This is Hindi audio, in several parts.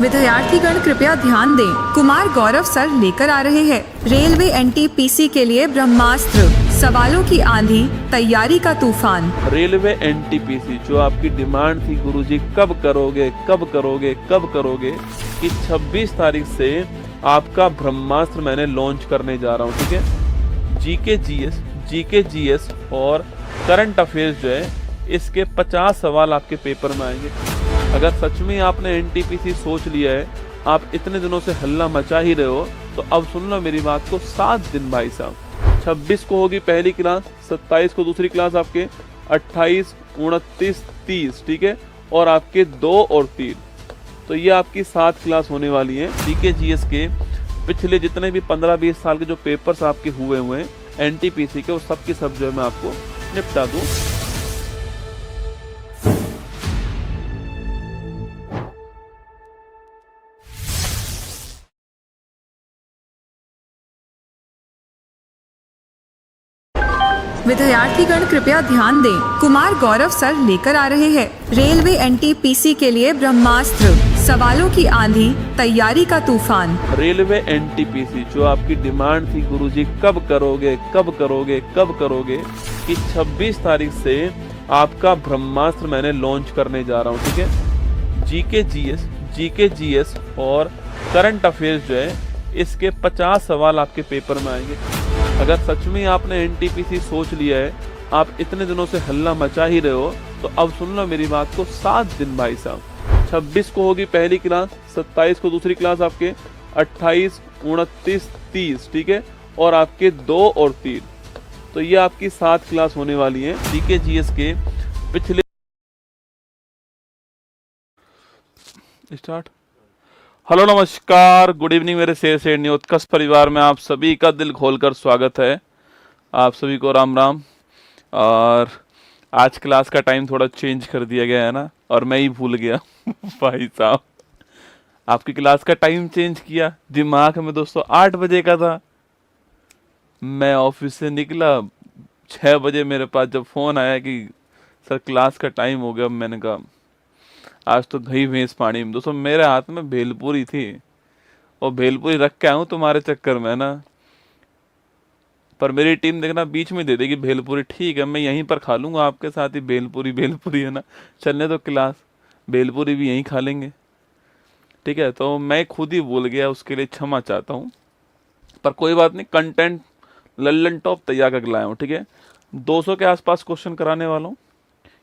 विद्यार्थीगण कृपया ध्यान दें। कुमार गौरव सर लेकर आ रहे हैं रेलवे एनटीपीसी के लिए ब्रह्मास्त्र, सवालों की आंधी, तैयारी का तूफान। रेलवे एनटीपीसी जो आपकी डिमांड थी गुरुजी कब करोगे कब करोगे कब करोगे, कि 26 तारीख से आपका ब्रह्मास्त्र मैंने लॉन्च करने जा रहा हूँ। ठीक है, जीके जीएस और करंट अफेयर्स जो है इसके 50 सवाल आपके पेपर में आएंगे। अगर सच में आपने एनटीपीसी सोच लिया है, आप इतने दिनों से हल्ला मचा ही रहे हो, तो अब सुन लो मेरी बात को। 7 दिन भाई साहब, 26 को होगी पहली क्लास, 27 को दूसरी क्लास आपके, 28, 29, 30, ठीक है, और आपके 2 और 3, तो ये आपकी 7 क्लास होने वाली है। जीके जीएस के पिछले जितने भी 15-20 साल के जो पेपर्स आपके हुए हैं एनटीपीसी के, वो सब की सब जो है मैं आपको निपटा दूं। विद्यार्थीगण कृपया ध्यान दें। कुमार गौरव सर लेकर आ रहे हैं रेलवे एनटीपीसी के लिए ब्रह्मास्त्र, सवालों की आंधी, तैयारी का तूफान। रेलवे एनटीपीसी जो आपकी डिमांड थी गुरुजी कब करोगे कब करोगे कब करोगे, कि 26 तारीख से आपका ब्रह्मास्त्र मैंने लॉन्च करने जा रहा हूँ। ठीक है, जीके जीएस और करंट अफेयर्स जो है इसके 50 सवाल आपके पेपर में आएंगे। अगर सच में आपने एनटीपीसी सोच लिया है, आप इतने दिनों से हल्ला मचा ही रहे हो, तो अब सुन लो मेरी बात को। 7 दिन भाई साहब, 26 को होगी पहली क्लास, 27 को दूसरी क्लास आपके, 28, 29, 30, ठीक है, और आपके 2 और 3, तो ये आपकी 7 क्लास होने वाली है। जीके जीएस के पिछले स्टार्ट। हेलो नमस्कार, गुड इवनिंग मेरे शेर शेरनी उत्कर्ष परिवार में आप सभी का दिल खोलकर स्वागत है। आप सभी को राम राम। और आज क्लास का टाइम थोड़ा चेंज कर दिया गया है ना, और मैं ही भूल गया भाई साहब, आपकी क्लास का टाइम चेंज किया। दिमाग में दोस्तों 8 बजे का था। मैं ऑफिस से निकला 6 बजे, मेरे पास जब फ़ोन आया कि सर क्लास का टाइम हो गया, मैंने कहा आज तो दही भैंस पानी में। दोस्तों मेरे हाथ में भेलपूरी थी, और भेलपूरी रख के आया हूँ तुम्हारे चक्कर में ना, पर मेरी टीम देखना बीच में दे देगी भेलपूरी। ठीक है, मैं यहीं पर खा लूँगा आपके साथ ही भेलपूरी है ना, चलने दो क्लास, भेलपूरी भी यहीं खा लेंगे। ठीक है, तो मैं खुद ही भूल गया, उसके लिए क्षमा चाहता हूँ, पर कोई बात नहीं, कंटेंट लल्लन टॉप तैयार करके लाया हूँ। ठीक है, 200 के आसपास क्वेश्चन कराने वाला हूँ,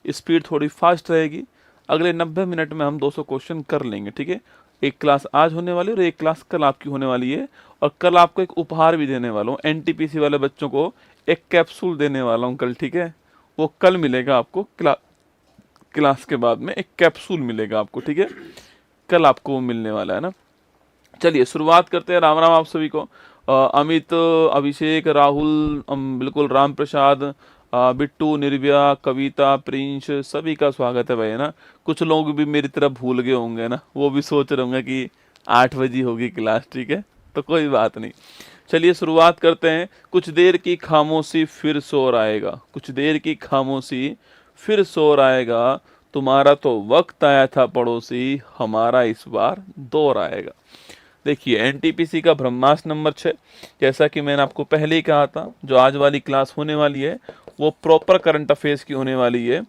स्पीड थोड़ी फास्ट रहेगी। अगले 90 मिनट में हम 200 क्वेश्चन कर लेंगे। ठीक है, एक क्लास आज होने वाली है और एक क्लास कल आपकी होने वाली है, और कल आपको एक उपहार भी देने वाला हूँ। एनटीपीसी वाले बच्चों को एक कैप्सूल देने वाला हूँ कल। ठीक है, वो कल मिलेगा आपको, क्लास के बाद में एक कैप्सूल मिलेगा आपको। ठीक है, कल आपको वो मिलने वाला है ना। चलिए शुरुआत करते हैं। राम राम आप सभी को। अमित, अभिषेक, राहुल, बिल्कुल राम प्रसाद, बिट्टू, निर्भया, कविता, प्रिंस, सभी का स्वागत है भाई, है ना। कुछ लोग भी मेरी तरफ भूल गए होंगे ना, वो भी सोच रहे होंगे कि 8 बजे होगी क्लास। ठीक है, तो कोई बात नहीं, चलिए शुरुआत करते हैं। कुछ देर की खामोशी फिर शोर आएगा, कुछ देर की खामोशी फिर शोर आएगा, तुम्हारा तो वक्त आया था पड़ोसी, हमारा इस बार दौर आएगा। देखिए एनटीपीसी का ब्रह्मास्त्र नंबर 6, जैसा कि मैंने आपको पहले ही कहा था, जो आज वाली क्लास होने वाली है वो प्रॉपर करंट अफेयर्स की होने वाली है।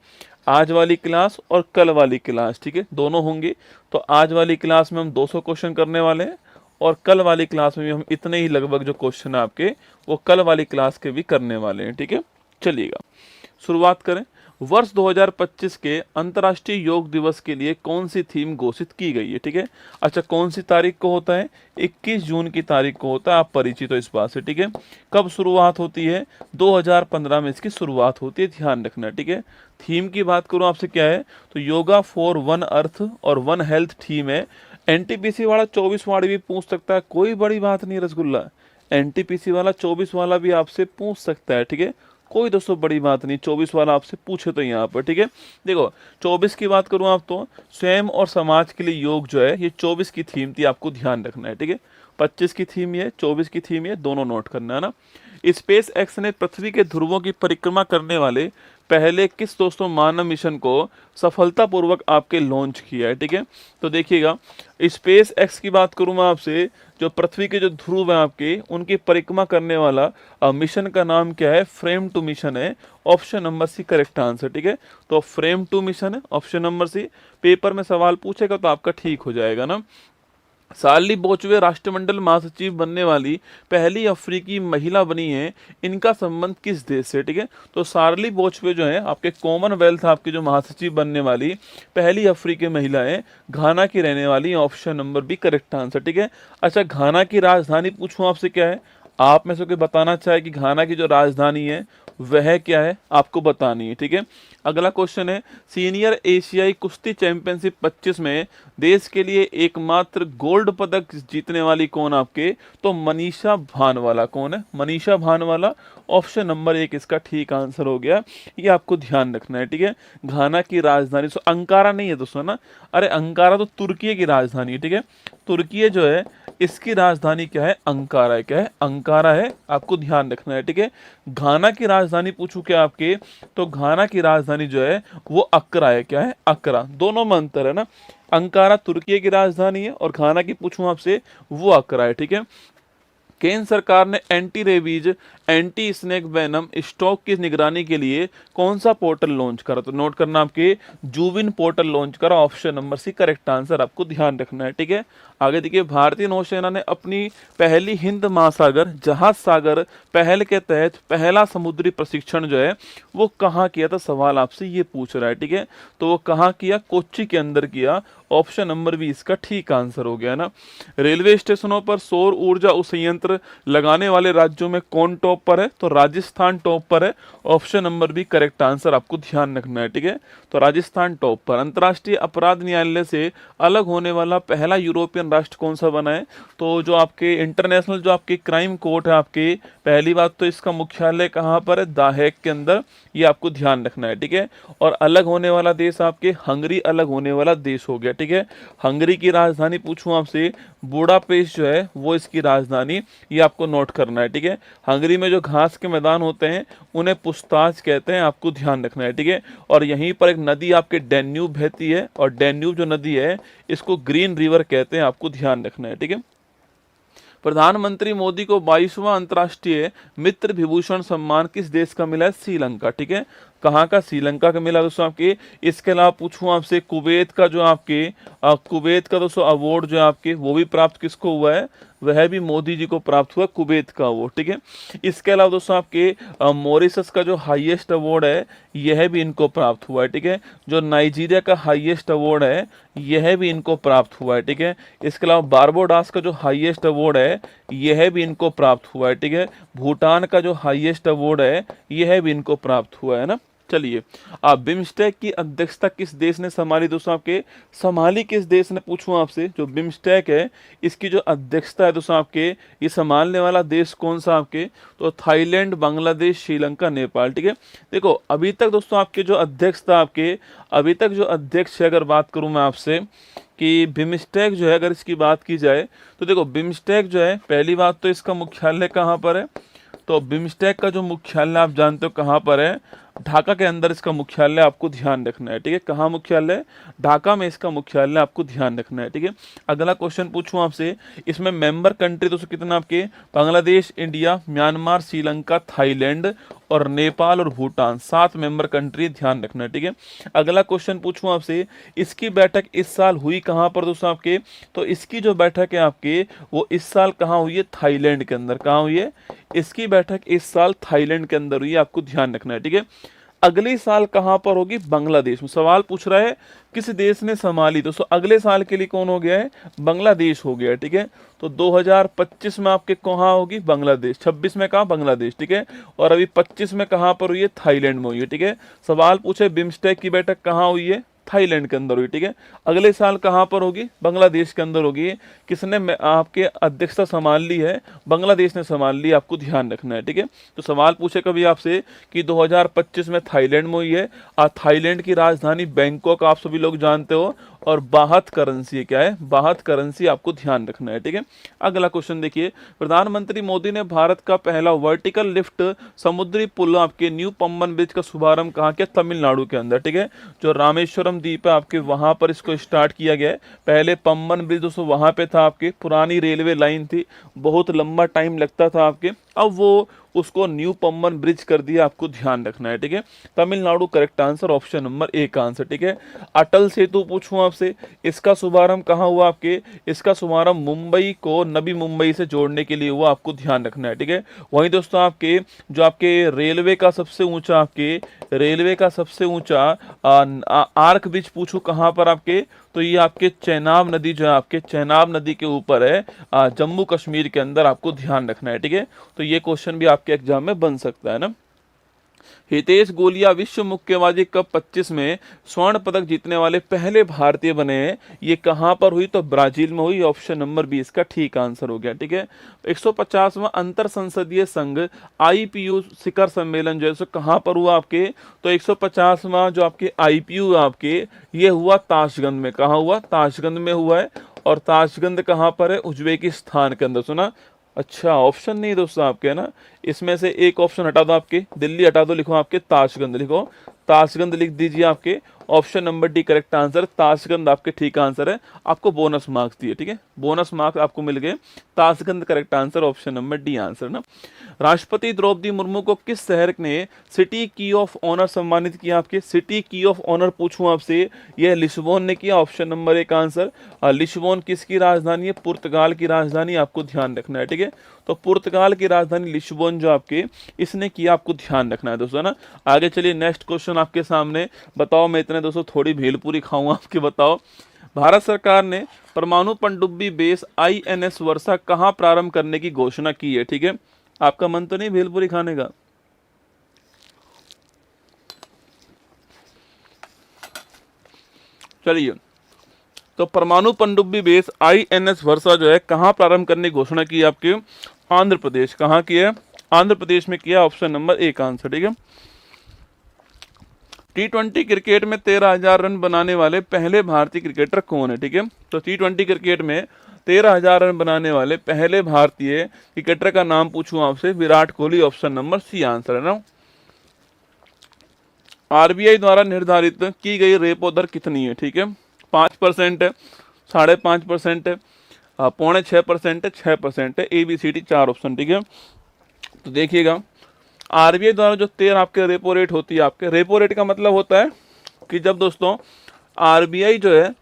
आज वाली क्लास और कल वाली क्लास, ठीक है, दोनों होंगी। तो आज वाली क्लास में हम 200 क्वेश्चन करने वाले हैं, और कल वाली क्लास में भी हम इतने ही लगभग जो क्वेश्चन है आपके, वो कल वाली क्लास के भी करने वाले हैं। ठीक है, चलिएगा शुरुआत करें। वर्ष 2025 के अंतर्राष्ट्रीय योग दिवस के लिए कौन सी थीम घोषित की गई है? ठीक है, अच्छा कौन सी तारीख को होता है? 21 जून की तारीख को होता है, आप परिचित हो इस बात से। ठीक है, कब शुरुआत होती है? 2015 में इसकी शुरुआत होती है, ध्यान रखना। ठीक है, थीम की बात करूं आपसे क्या है, तो योगा फॉर वन अर्थ और वन हेल्थ थीम है। एनटीपीसी वाला 24 वाली भी पूछ सकता है, कोई बड़ी बात नहीं रसगुल्ला। एनटीपीसी वाला 24 वाला भी आपसे पूछ सकता है। ठीक है, कोई दोस्तों बड़ी बात नहीं, 24 वाला आपसे पूछे तो यहाँ पर। ठीक है, देखो 24 की बात करूँ आप तो स्वयं और समाज के लिए योग जो है, ये 24 की थीम थी, आपको ध्यान रखना है। ठीक है, 25 की थीम ये, 24 की थीम ये, दोनों नोट करना है ना। स्पेस एक्स ने पृथ्वी के ध्रुवों की परिक्रमा करने वाले पहले किस दोस्तों मानव मिशन को सफलतापूर्वक आपके लॉन्च किया है, ठीक है। तो देखिएगा, स्पेस एक्स की बात करूं मैं आपसे, जो पृथ्वी के जो ध्रुव हैं आपके, उनकी परिक्रमा करने वाला मिशन का नाम क्या है? फ्रेम टू मिशन है। Option number C correct answer, ठीक है। तो फ्रेम टू मिशन है ऑप्शन नंबर सी। पेपर में सवाल पूछेगा तो आपका ठीक हो जाएगा ना। शार्ली बोचवे राष्ट्रमंडल महासचिव बनने वाली पहली अफ्रीकी महिला बनी है, इनका संबंध किस देश से? ठीक है, तो शार्ली बोचवे जो है आपके कॉमनवेल्थ आपकी जो महासचिव बनने वाली पहली अफ्रीकी महिला है, घाना की रहने वाली, option number B correct answer, ठीक है। अच्छा, घाना की राजधानी पूछूं आपसे क्या है? आप में से कोई बताना चाहे कि घाना की जो राजधानी है वह क्या है, आपको बतानी है, ठीक है। अगला क्वेश्चन है, सीनियर एशियाई कुश्ती चैंपियनशिप 25 में देश के लिए एकमात्र गोल्ड पदक जीतने वाली कौन आपके? तो मनीषा भानवाला। कौन है? मनीषा भानवाला। ऑप्शन नंबर 1 इसका ठीक आंसर हो गया। ये आपको ध्यान रखना है, ठीक है। घाना की राजधानी अंकारा नहीं है दोस्तों ना, अरे अंकारा तो तुर्की की राजधानी है, ठीक है। तुर्की जो है इसकी राजधानी क्या है? अंकारा है। क्या है? अंकारा है, आपको ध्यान रखना है, ठीक है। घाना की राजधानी पूछूं क्या आपके? तो घाना की राजधानी जो है वो अक्रा है। क्या है? अक्रा। दोनों में अंतर है ना, अंकारा तुर्की की राजधानी है और घाना की पूछूं आपसे वो अक्रा है, ठीक है। केंद्र सरकार ने anti rabies anti snake venom stock की निगरानी के लिए कौन सा पोर्टल लॉन्च करा? तो नोट करना, आपके जूविन पोर्टल लॉन्च करा। Option number C correct answer, आपको ध्यान रखना है, ठीक है। आगे देखिए, भारतीय नौसेना ने अपनी पहली हिंद महासागर जहाज सागर पहल के तहत पहला समुद्री प्रशिक्षण जो है वो कहाँ किया था? सवाल आपसे ये पूछ रहा है, ठीक है। तो वो कहाँ किया? कोच्चि के अंदर किया। ऑप्शन नंबर बी इसका ठीक आंसर हो गया ना। रेलवे स्टेशनों पर सौर ऊर्जा संयंत्र लगाने वाले राज्यों में कौन टॉप पर है? तो राजस्थान टॉप पर है। Option number B correct answer, आपको ध्यान रखना है, ठीक है। तो राजस्थान टॉप पर। अंतर्राष्ट्रीय अपराध न्यायालय से अलग होने वाला पहला यूरोपियन राष्ट्र कौन सा बना है? तो जो आपके इंटरनेशनल जो आपके क्राइम कोर्ट है आपके, पहली बात तो इसका मुख्यालय कहाँ पर है? द हेग के अंदर। ये आपको ध्यान रखना है, ठीक है। और अलग होने वाला देश आपके हंगरी अलग होने वाला देश हो गया, ठीक है। हंगरी की राजधानी पूछूं आपसे, बुडापेस्ट जो है वो इसकी राजधानी, ये आपको नोट करना है, ठीक है। हंगरी में जो घास के मैदान होते हैं उन्हें पुस्ताज कहते हैं, आपको ध्यान रखना है, ठीक है। और यहीं पर एक नदी आपके डैन्यूब बहती है और डैन्यूब जो नदी है इसको ग्रीन रिवर कहते हैं, आपको ध्यान रखना है, ठीक है। प्रधानमंत्री मोदी को 22वां अंतर्राष्ट्रीय मित्र विभूषण सम्मान किस देश का मिला है? श्रीलंका, ठीक है। कहाँ का? श्रीलंका का मिला दोस्तों आपके। इसके अलावा पूछूं आपसे, कुवैत का जो आपके कुवैत का दोस्तों अवार्ड जो आपके वो भी प्राप्त किसको हुआ है? वह भी मोदी जी को प्राप्त हुआ, कुवैत का अवार्ड, ठीक है। इसके अलावा दोस्तों आपके मॉरिशस का जो हाईएस्ट अवार्ड है यह भी इनको प्राप्त हुआ है, ठीक है। जो नाइजीरिया का हाईएस्ट अवार्ड है यह भी इनको प्राप्त हुआ है, ठीक है। इसके अलावा बारबोडास का जो हाईएस्ट अवार्ड है यह भी इनको प्राप्त हुआ है, ठीक है। भूटान का जो हाईएस्ट अवार्ड है यह भी इनको प्राप्त हुआ है ना। चलिए, आप बिम्स्टेक की अध्यक्षता किस देश ने संभाली दोस्तों आपके? संभाली किस देश ने पूछूं आपसे? जो बिम्स्टेक है इसकी जो अध्यक्षता है दोस्तों आपके, ये संभालने वाला देश कौन सा आपके? तो थाईलैंड, बांग्लादेश, श्रीलंका, नेपाल, ठीक है। देखो, अभी तक दोस्तों आपके जो अध्यक्ष था आपके, अभी तक जो अध्यक्ष है, अगर बात करूं मैं आपसे कि बिम्स्टेक जो है अगर इसकी बात की जाए तो देखो, बिम्स्टेक जो है पहली बात तो इसका मुख्यालय कहाँ पर है? तो बिम्स्टेक का जो मुख्यालय आप जानते हो कहाँ पर है? ढाका के अंदर इसका मुख्यालय, आपको ध्यान रखना है, ठीक है। कहाँ मुख्यालय? ढाका में इसका मुख्यालय, आपको ध्यान रखना है, ठीक है। अगला क्वेश्चन पूछूं आपसे, इसमें मेंबर कंट्री दोस्तों कितना आपके? Bangladesh, India, Myanmar, Sri Lanka, Thailand और नेपाल और भूटान, 7 मेंबर कंट्री, ध्यान रखना है, ठीक है। अगला क्वेश्चन पूछूं आपसे, इसकी बैठक इस साल हुई कहाँ पर दोस्तों आपके? तो इसकी जो बैठक है आपके वो इस साल कहाँ हुई है? थाईलैंड के अंदर। कहाँ हुई है? इसकी बैठक इस साल थाईलैंड के अंदर हुई है, आपको ध्यान रखना है, ठीक है। अगले साल कहां पर होगी? बांग्लादेश में। सवाल पूछ रहा है किस देश ने संभाली, दोस्तों अगले साल के लिए कौन हो गया है? बांग्लादेश हो गया है, ठीक है। तो 2025 में आपके कहाँ होगी? बांग्लादेश। 26 में कहाँ? बांग्लादेश, ठीक है। और अभी 25 में कहाँ पर हुई है? थाईलैंड में हुई है, ठीक है। सवाल पूछे बिम्स्टेक की बैठक कहाँ हुई है? थाईलैंड के अंदर हुई, ठीक है। अगले साल कहाँ पर होगी? बांग्लादेश के अंदर होगी। किसने आपके अध्यक्षता संभाल ली है? बांग्लादेश ने संभाल ली, आपको ध्यान रखना है, ठीक है। तो सवाल पूछे कभी आपसे कि 2025 में थाईलैंड में हुई है। थाईलैंड की राजधानी बैंकॉक आप सभी लोग जानते हो और बाहत करेंसी है, क्या है, बाहत करेंसी आपको ध्यान रखना है, ठीक है। अगला क्वेश्चन देखिए, प्रधानमंत्री मोदी ने भारत का पहला वर्टिकल लिफ्ट समुद्री पुल आपके न्यू पंबन ब्रिज का शुभारंभ कहाँ किया, तमिलनाडु के अंदर, ठीक है। जो रामेश्वरम द्वीप है आपके, वहां पर इसको स्टार्ट किया गया है। पहले पंबन ब्रिज दोस्तों वहां पे था, आपके पुरानी रेलवे लाइन थी, बहुत लंबा टाइम लगता था आपके, अब वो उसको न्यू पंबन ब्रिज कर दिया, आपको ध्यान रखना है, ठीक है। Tamil Nadu correct answer, option number A का आंसर, ठीक है। अटल सेतु पूछूं आपसे, इसका शुभारंभ कहाँ हुआ आपके, इसका शुभारंभ मुंबई को नवी मुंबई से जोड़ने के लिए हुआ, आपको ध्यान रखना है, ठीक है। वहीं दोस्तों आपके जो आपके रेलवे का सबसे ऊंचा, आपके रेलवे का सबसे ऊंचा आर्क ब्रिज पूछूं कहाँ पर आपके, तो ये आपके चेनाब नदी जो है, आपके चेनाब नदी के ऊपर है, जम्मू कश्मीर के अंदर, आपको ध्यान रखना है, ठीक है। तो ये क्वेश्चन भी आपके एग्जाम में बन सकता है ना। हितेश गोलिया विश्व मुक्केबाजी कप 25 में स्वर्ण पदक जीतने वाले पहले भारतीय बने हैं, ये कहां पर हुई, तो ब्राजील में हुई, ऑप्शन नंबर 20 का ठीक आंसर हो गया, ठीक है। 150वां अंतर संसदीय संघ आईपीयू शिखर सम्मेलन जो है सो कहां पर हुआ आपके, तो 150वां जो आपके आईपीयू आपके ये हुआ ताशगंद में, कहां हुआ, ताशगंद में हुआ है। और ताशगंद कहां पर है, उज्बेकिस्तान के अंदर, सुना, अच्छा ऑप्शन नहीं दोस्तों आपके, है ना, इसमें से एक ऑप्शन हटा दो, आपके दिल्ली हटा दो, लिखो आपके ताशगंद, लिखो ताशगंद लिख दीजिए, आपके option number D correct answer, Tashkent आपके ठीक आंसर है। आपको बोनस मार्क्स दिए, ठीक है, बोनस मार्क्स आपको मिल गए, Tashkent correct answer, option number D answer ना। राष्ट्रपति द्रौपदी मुर्मू को किस शहर ने सिटी की ऑफ ऑनर सम्मानित किया, आपके सिटी की ऑफ ऑनर पूछूं आपसे, यह लिस्बोन ने किया, ऑप्शन नंबर एक आंसर। लिस्बोन किसकी राजधानी है, पुर्तगाल की राजधानी, आपको ध्यान रखना है, ठीक है। तो पुर्तगाल की राजधानी लिस्बोन जो आपके इसने किया, आपको ध्यान रखना है दोस्तों ना। आगे चलिए नेक्स्ट क्वेश्चन आपके सामने, बताओ, मैं इतने दोस्तों थोड़ी भेलपूरी खाऊंगा आपके, बताओ, भारत सरकार ने परमाणु पनडुब्बी बेस INS वर्षा कहां प्रारंभ करने की घोषणा की है, ठीक है। आपका मन तो नहीं भेलपूरी खाने का, चलिए, तो परमाणु पनडुब्बी बेस INS वर्षा जो है कहां प्रारंभ करने की घोषणा की है, आपके आंध्र प्रदेश, कहां की है, आंध्र प्रदेश में किया, ऑप्शन नंबर एक आंसर, ठीक है। T20 क्रिकेट में 13,000 रन बनाने वाले पहले भारतीय क्रिकेटर कौन है, ठीक है। तो T20 क्रिकेट में 13,000 रन बनाने वाले पहले भारतीय क्रिकेटर का नाम पूछूं आपसे, Virat Kohli, option number C answer है ना। RBI द्वारा निर्धारित की गई रेपो दर कितनी है, ठीक है, 5% है, 5.5% है, 5.25% है, 6% है, ABCD 4 ऑप्शन, ठीक है। तो देखिएगा, RBI द्वारा जो 13 आपके रेपो रेट होती है, आपके रेपो रेट का मतलब होता है कि जब दोस्तों RBI जो है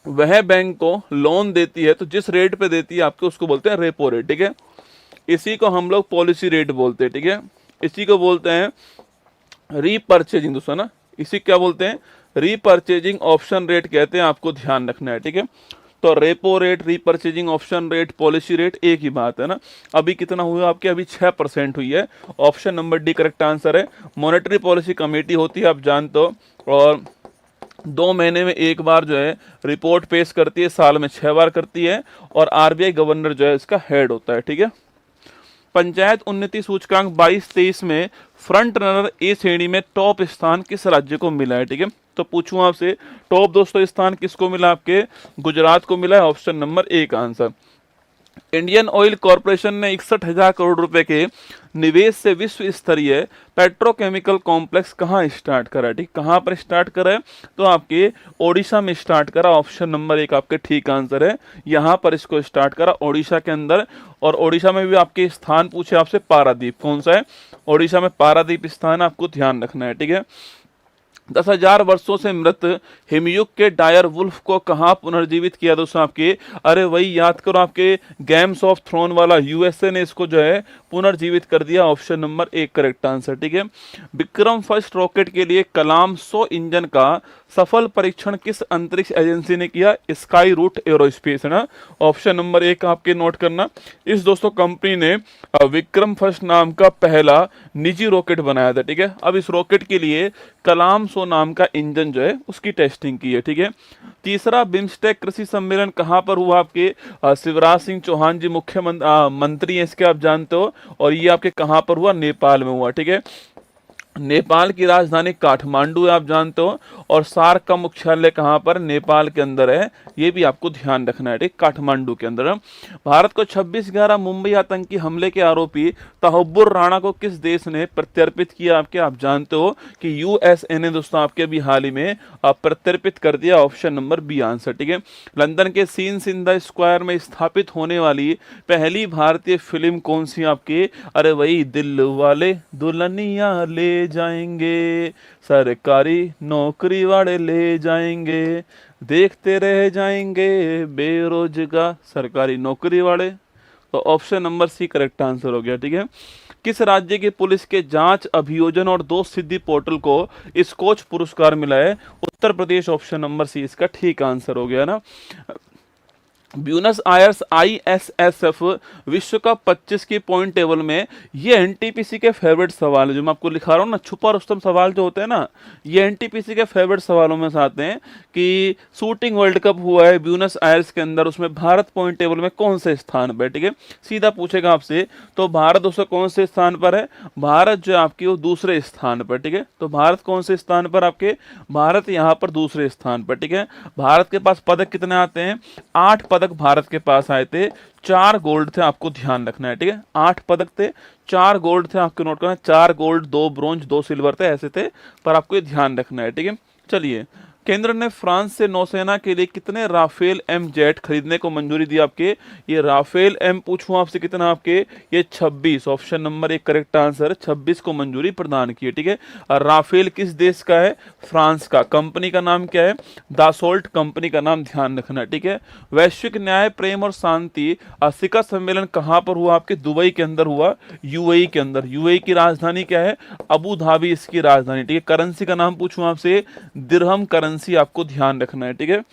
वह बैंक को लोन देती है, तो जिस रेट पे देती है आपके, उसको बोलते हैं रेपो रेट, ठीक है। इसी को हम लोग पॉलिसी रेट बोलते हैं, ठीक है। इसी को बोलते हैं रीपर्चेजिंग दोस्तों ना, इसी क्या बोलते हैं, रीपर्चेजिंग ऑप्शन रेट कहते हैं, आपको ध्यान रखना है, ठीक है। तो repo rate, repurchasing option rate, policy rate एक ही बात है ना। अभी कितना हुआ आपके, अभी 6% हुई है, option number D correct answer है। मॉनेटरी पॉलिसी कमेटी होती है, आप जानते हो, और 2 महीने में एक बार जो है रिपोर्ट पेश करती है, साल में 6 बार करती है, और RBI गवर्नर जो है इसका हेड होता है, ठीक है। पंचायत उन्नति सूचकांक 22-23 में फ्रंट रनर ए श्रेणी में टॉप स्थान किस राज्य को मिला है, ठीक है। तो पूछूं आपसे, टॉप दोस्तों स्थान किसको मिला, आपके गुजरात को मिला है, ऑप्शन नंबर ए का आंसर। इंडियन ऑयल कॉरपोरेशन ने 61,000 करोड़ रुपए के निवेश से विश्व स्तरीय पेट्रोकेमिकल कॉम्प्लेक्स कहां स्टार्ट करा, ठीक, कहां पर स्टार्ट करा है, तो आपके ओडिशा में स्टार्ट करा, ऑप्शन नंबर एक आपके ठीक आंसर है। यहां पर इसको स्टार्ट करा ओडिशा के अंदर, और ओडिशा में भी आपके स्थान पूछे आपसे, पारादीप कौन सा है, ओडिशा में पारादीप स्थान, आपको ध्यान रखना है, ठीक है। 10,000 वर्षों से मृत हिमयुग के डायर वुल्फ को कहां पुनर्जीवित किया दोस्तों, आपके, अरे वही याद करो, आपके गेम्स ऑफ थ्रोन वाला USA ने इसको जो है पुनर्जीवित कर दिया, ऑप्शन नंबर एक करेक्ट आंसर, ठीक है। विक्रम फर्स्ट रॉकेट के लिए कलाम 100 इंजन का सफल परीक्षण किस अंतरिक्ष एजेंसी ने किया, स्काई रूट एरोस्पेस है ना, ऑप्शन नंबर एक आपके नोट करना। इस दोस्तों कंपनी ने विक्रम फर्स्ट नाम का पहला निजी रॉकेट बनाया था, ठीक है। अब इस रॉकेट के लिए कलाम 100 नाम का इंजन जो है उसकी टेस्टिंग की है, ठीक है। तीसरा बिम्स्टेक कृषि सम्मेलन कहां पर हुआ, आपके शिवराज सिंह चौहान जी मुख्यमंत्री हैं इसके, आप जानते हो, और ये आपके कहां पर हुआ, नेपाल में हुआ, ठीक है। नेपाल की राजधानी काठमांडू है, आप जानते हो, और सार्क का मुख्यालय कहाँ पर, नेपाल के अंदर है, ये भी आपको ध्यान रखना है, ठीक, काठमांडू के अंदर है। भारत को 26/11 मुंबई आतंकी हमले के आरोपी तहब्बुर राणा को किस देश ने प्रत्यर्पित किया, आपके, आप जानते हो कि यूएसए ने दोस्तों आपके अभी हाल ही में प्रत्यर्पित कर दिया, ऑप्शन नंबर बी आंसर, ठीक है। लंदन के सीन्स इन द स्क्वायर में स्थापित होने वाली पहली भारतीय फिल्म कौन सी आपकी, अरे वही दिल वाले दुल्हनिया ले जाएंगे, सरकारी नौकरी वाले ले जाएंगे, देखते रह जाएंगे बेरोजगार, सरकारी नौकरी वाले। तो option number C correct answer हो गया, ठीक है। किस राज्य की पुलिस के जांच अभियोजन और दोस्त सिद्धि पोर्टल को स्कोच पुरस्कार मिला है, Uttar Pradesh, option number C इसका ठीक आंसर हो गया ना। ब्यूनस आयर्स ISSF विश्व कप 25 की पॉइंट टेबल में, ये एनटीपीसी के फेवरेट सवाल है जो मैं आपको लिखा रहा हूँ ना, छुपा रुस्तम सवाल जो होते हैं ना, ये एनटीपीसी के फेवरेट सवालों में से आते हैं कि शूटिंग वर्ल्ड कप हुआ है ब्यूनस आयर्स के अंदर, उसमें भारत पॉइंट टेबल में कौन से स्थान पर, ठीक है, सीधा पूछेगा आपसे। तो भारत उससे कौन से स्थान पर है, भारत जो आपकी वो दूसरे स्थान पर, ठीक है। तो भारत कौन से स्थान पर आपके, भारत यहाँ पर दूसरे स्थान पर, ठीक है। भारत के पास पदक कितने आते हैं, 8 पदक भारत के पास आए थे, 4 गोल्ड थे, आपको ध्यान रखना है, ठीक है। 8 पदक थे, 4 गोल्ड थे, आपको नोट करना है, 4 गोल्ड, 2 ब्रोंज, 2 सिल्वर थे, ऐसे थे, पर आपको ये ध्यान रखना है, ठीक है। चलिए, केंद्र ने फ्रांस से नौसेना के लिए कितने राफेल एम जेट खरीदने को मंजूरी दी आपके, ये राफेल एम पूछूं आपसे कितना आपके, ये 26, ऑप्शन नंबर 1 करेक्ट आंसर, 26 को मंजूरी प्रदान की है, ठीक है। और राफेल किस देश का है, फ्रांस का, कंपनी का नाम क्या है, दासोल्ट कंपनी का नाम ध्यान रखना है, ठीक है। वैश्विक न्याय प्रेम और शांति शिखर सम्मेलन कहां पर हुआ आपके, दुबई के अंदर हुआ, यूएई के अंदर, यूएई की राजधानी क्या है, अबू धाबी इसकी राजधानी, ठीक है। करेंसी का नाम पूछूं आपसे, दिरहम करेंसी आपको ध्यान रखना है, ठीक है।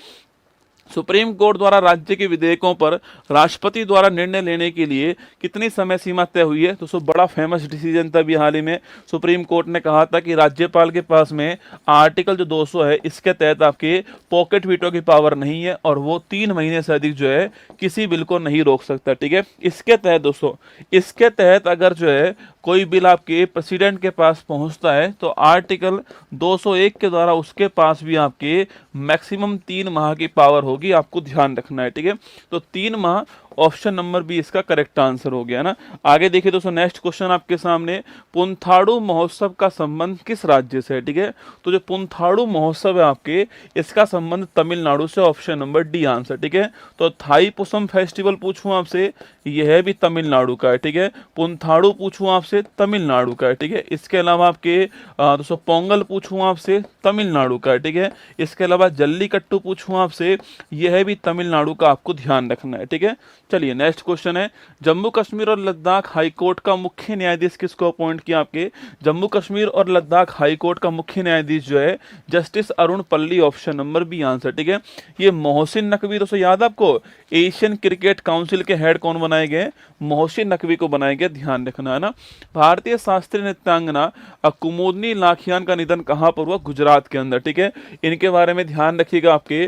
सुप्रीम कोर्ट द्वारा राज्य के विधेयकों पर राष्ट्रपति द्वारा निर्णय लेने के लिए कितनी समय सीमा तय हुई है, तो बड़ा फेमस डिसीजन था अभी हाल ही में, सुप्रीम कोर्ट ने कहा था कि राज्यपाल के पास में आर्टिकल जो 200 है इसके तहत आपके पॉकेट वीटो की पावर नहीं है, और वो 3 महीने से अधिक जो है किसी बिल को नहीं रोक सकता, ठीक है। इसके तहत दोस्तों, इसके तहत अगर जो है कोई बिल आपके प्रेसिडेंट के पास पहुंचता है तो आर्टिकल 201 के द्वारा उसके पास भी आपके मैक्सिमम 3 माह की पावर होगी, आपको ध्यान रखना है, ठीक है। तो 3 माह, ऑप्शन नंबर बी इसका करेक्ट आंसर हो गया ना। आगे देखिए दोस्तों, नेक्स्ट क्वेश्चन आपके सामने, पुंथाड़ू महोत्सव का संबंध किस राज्य से है, ठीक है। तो जो पुंथाड़ू महोत्सव है आपके, इसका संबंध तमिलनाडु से, ऑप्शन नंबर डी आंसर, ठीक है। तो थाईपुसम फेस्टिवल पूछूं आपसे, यह भी तमिलनाडु का है, ठीक है। पुंथाड़ू पूछूं आपसे, तमिलनाडु का है, ठीक है। इसके अलावा आपके दोस्तों पोंगल पूछूं आपसे, तमिलनाडु का है, ठीक है। इसके अलावा जल्लीकट्टू पूछूं आपसे, यह भी तमिलनाडु का, आपको ध्यान रखना है, ठीक है। चलिए, नेक्स्ट क्वेश्चन है, जम्मू कश्मीर और लद्दाख हाईकोर्ट का मुख्य न्यायाधीश किसको अपॉइंट किया आपके, जम्मू कश्मीर और लद्दाख हाईकोर्ट का मुख्य न्यायाधीश जो है जस्टिस अरुण पल्ली, ऑप्शन नंबर बी आंसर, ठीक है। ये मोहसिन नकवी, दोस्तों याद आपको, एशियन क्रिकेट काउंसिल के हेड कौन बनाए गए, मोहसिन नकवी को बनाए गए, ध्यान रखना है ना। भारतीय शास्त्रीय नृत्यांगना कुमुदनी लाखियान का निधन कहां पर हुआ, गुजरात के अंदर, ठीक है। इनके बारे में ध्यान रखिएगा, आपके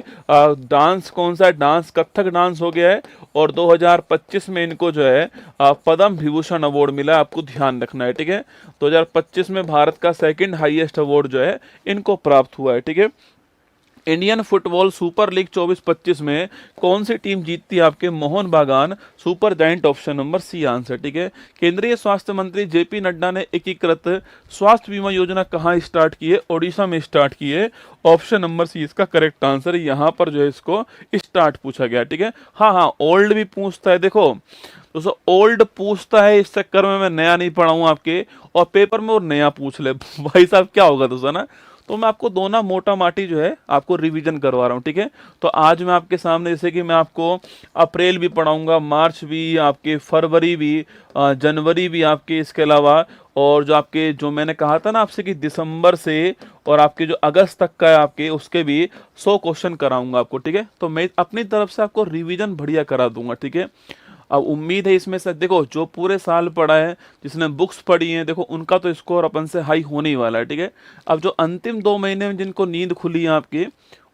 डांस कौन सा डांस, कथक डांस हो गया है, और 2025 में इनको जो है पद्म विभूषण अवार्ड मिला, आपको ध्यान रखना है, ठीक है। 2025 में भारत का 2nd हाईएस्ट अवार्ड जो है इनको प्राप्त हुआ है, ठीक है। इंडियन फुटबॉल सुपर लीग 24-25 में कौन सी टीम जीतती है आपके, Mohun Bagan super giant, option number C answer, ठीक है। केंद्रीय स्वास्थ्य मंत्री जेपी नड्डा ने एकीकृत स्वास्थ्य बीमा योजना कहां स्टार्ट की है, ओडिशा में स्टार्ट की है, ऑप्शन नंबर सी इसका करेक्ट आंसर। यहाँ पर जो है इसको स्टार्ट पूछा गया, ठीक है। हाँ, ओल्ड भी पूछता है, देखो दोस्तों, ओल्ड पूछता है, इस चक्कर में मैं नया नहीं पढ़ाऊँ आपके, और पेपर में और नया पूछ ले भाई साहब, क्या होगा दोस्तों ना। तो मैं आपको दोनों मोटा माटी जो है आपको रिवीजन करवा रहा हूँ, ठीक है। तो आज मैं आपके सामने, जैसे कि मैं आपको अप्रैल भी पढ़ाऊंगा, मार्च भी, आपके फरवरी भी, जनवरी भी आपके, इसके अलावा और जो आपके, जो मैंने कहा था ना आपसे कि दिसंबर से और आपके जो अगस्त तक का है आपके, उसके भी 100 क्वेश्चन कराऊंगा आपको, ठीक है। तो मैं अपनी तरफ से आपको रिवीजन बढ़िया करा दूंगा, ठीक है। अब उम्मीद है इसमें से, देखो जो पूरे साल पढ़ा है, जिसने बुक्स पढ़ी हैं, देखो उनका तो स्कोर अपन से हाई होने ही वाला है, ठीक है। अब जो अंतिम 2 महीने में जिनको नींद खुली है आपकी,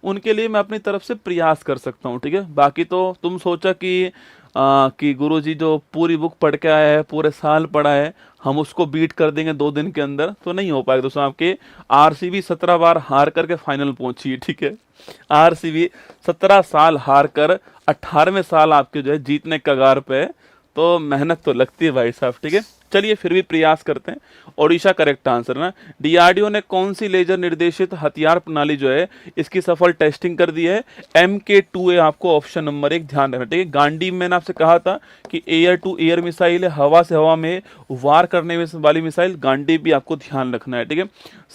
उनके लिए मैं अपनी तरफ से प्रयास कर सकता हूँ, ठीक है। बाकी तो तुम सोचा कि कि गुरुजी जो पूरी बुक पढ़ के आया है, पूरे साल पढ़ा है, हम उसको बीट कर देंगे 2 दिन के अंदर, तो नहीं हो पाएगा दोस्तों। आपके आरसीबी 17 बार हार करके फाइनल पहुंची है, ठीक है। आरसीबी 17 साल हार कर 18वें साल आपके जो है जीतने कगार पे है, तो मेहनत तो लगती है भाई साहब, ठीक है। चलिए फिर भी प्रयास करते हैं। ओडिशा करेक्ट आंसर ना। डीआरडीओ ने कौन सी लेजर निर्देशित हथियार प्रणाली जो है इसकी सफल टेस्टिंग कर दी है? MK2A आपको ऑप्शन नंबर 1 ध्यान रखना, ठीक है। गांडीव मैंने आपसे कहा था कि एयर टू एयर मिसाइल है, हवा से हवा में वार करने में वाली मिसाइल, गांडीव भी आपको ध्यान रखना है, ठीक है।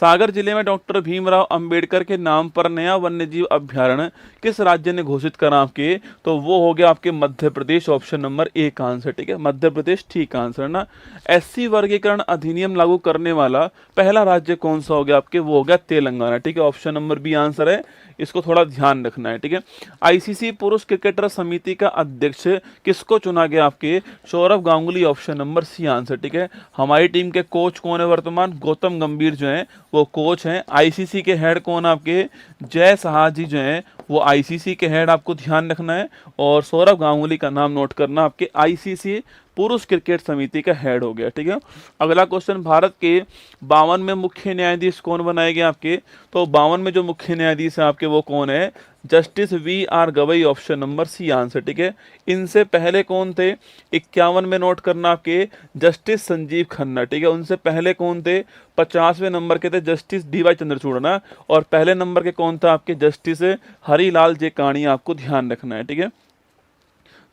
सागर जिले में डॉक्टर भीमराव अंबेडकर के नाम पर नया वन्यजीव अभ्यारण्य किस राज्य ने घोषित करा आपके? तो वो हो गया आपके मध्य प्रदेश, ऑप्शन नंबर 1 आंसर, ठीक है। मध्य प्रदेश ठीक आंसर ना। SC वर्गीकरण अधिनियम लागू करने वाला पहला राज्य कौन सा हो गया आपके? वो हो गया तेलंगाना, ठीक है। ऑप्शन नंबर बी आंसर है, इसको थोड़ा ध्यान रखना है, ठीक है। ICC पुरुष क्रिकेटर समिति का अध्यक्ष किसको चुना गया आपके? Sourav Ganguly, option number C answer, ठीक है। हमारी टीम के कोच कौन है वर्तमान? गौतम गंभीर जो है वो कोच हैं। ICC के हेड कौन आपके? जय शाह जी जो है वो ICC के हेड, आपको ध्यान रखना है। और सौरव गांगुली का नाम नोट करना, आपके ICC पुरुष क्रिकेट समिति का हेड हो गया, ठीक है। अगला क्वेश्चन, भारत के 52 में मुख्य न्यायाधीश कौन बनाए गए आपके? तो 52 में जो मुख्य न्यायाधीश है आपके वो कौन है? Justice VR Gavai, option number C answer, ठीक है। इनसे पहले कौन थे? 51 में नोट करना आपके जस्टिस संजीव खन्ना, ठीक है। उनसे पहले कौन थे? 50वें नंबर के थे जस्टिस DY चंद्रचूड़ ना। और पहले नंबर के कौन था आपके? जस्टिस हरिलाल जे काणी, आपको ध्यान रखना है, ठीक है।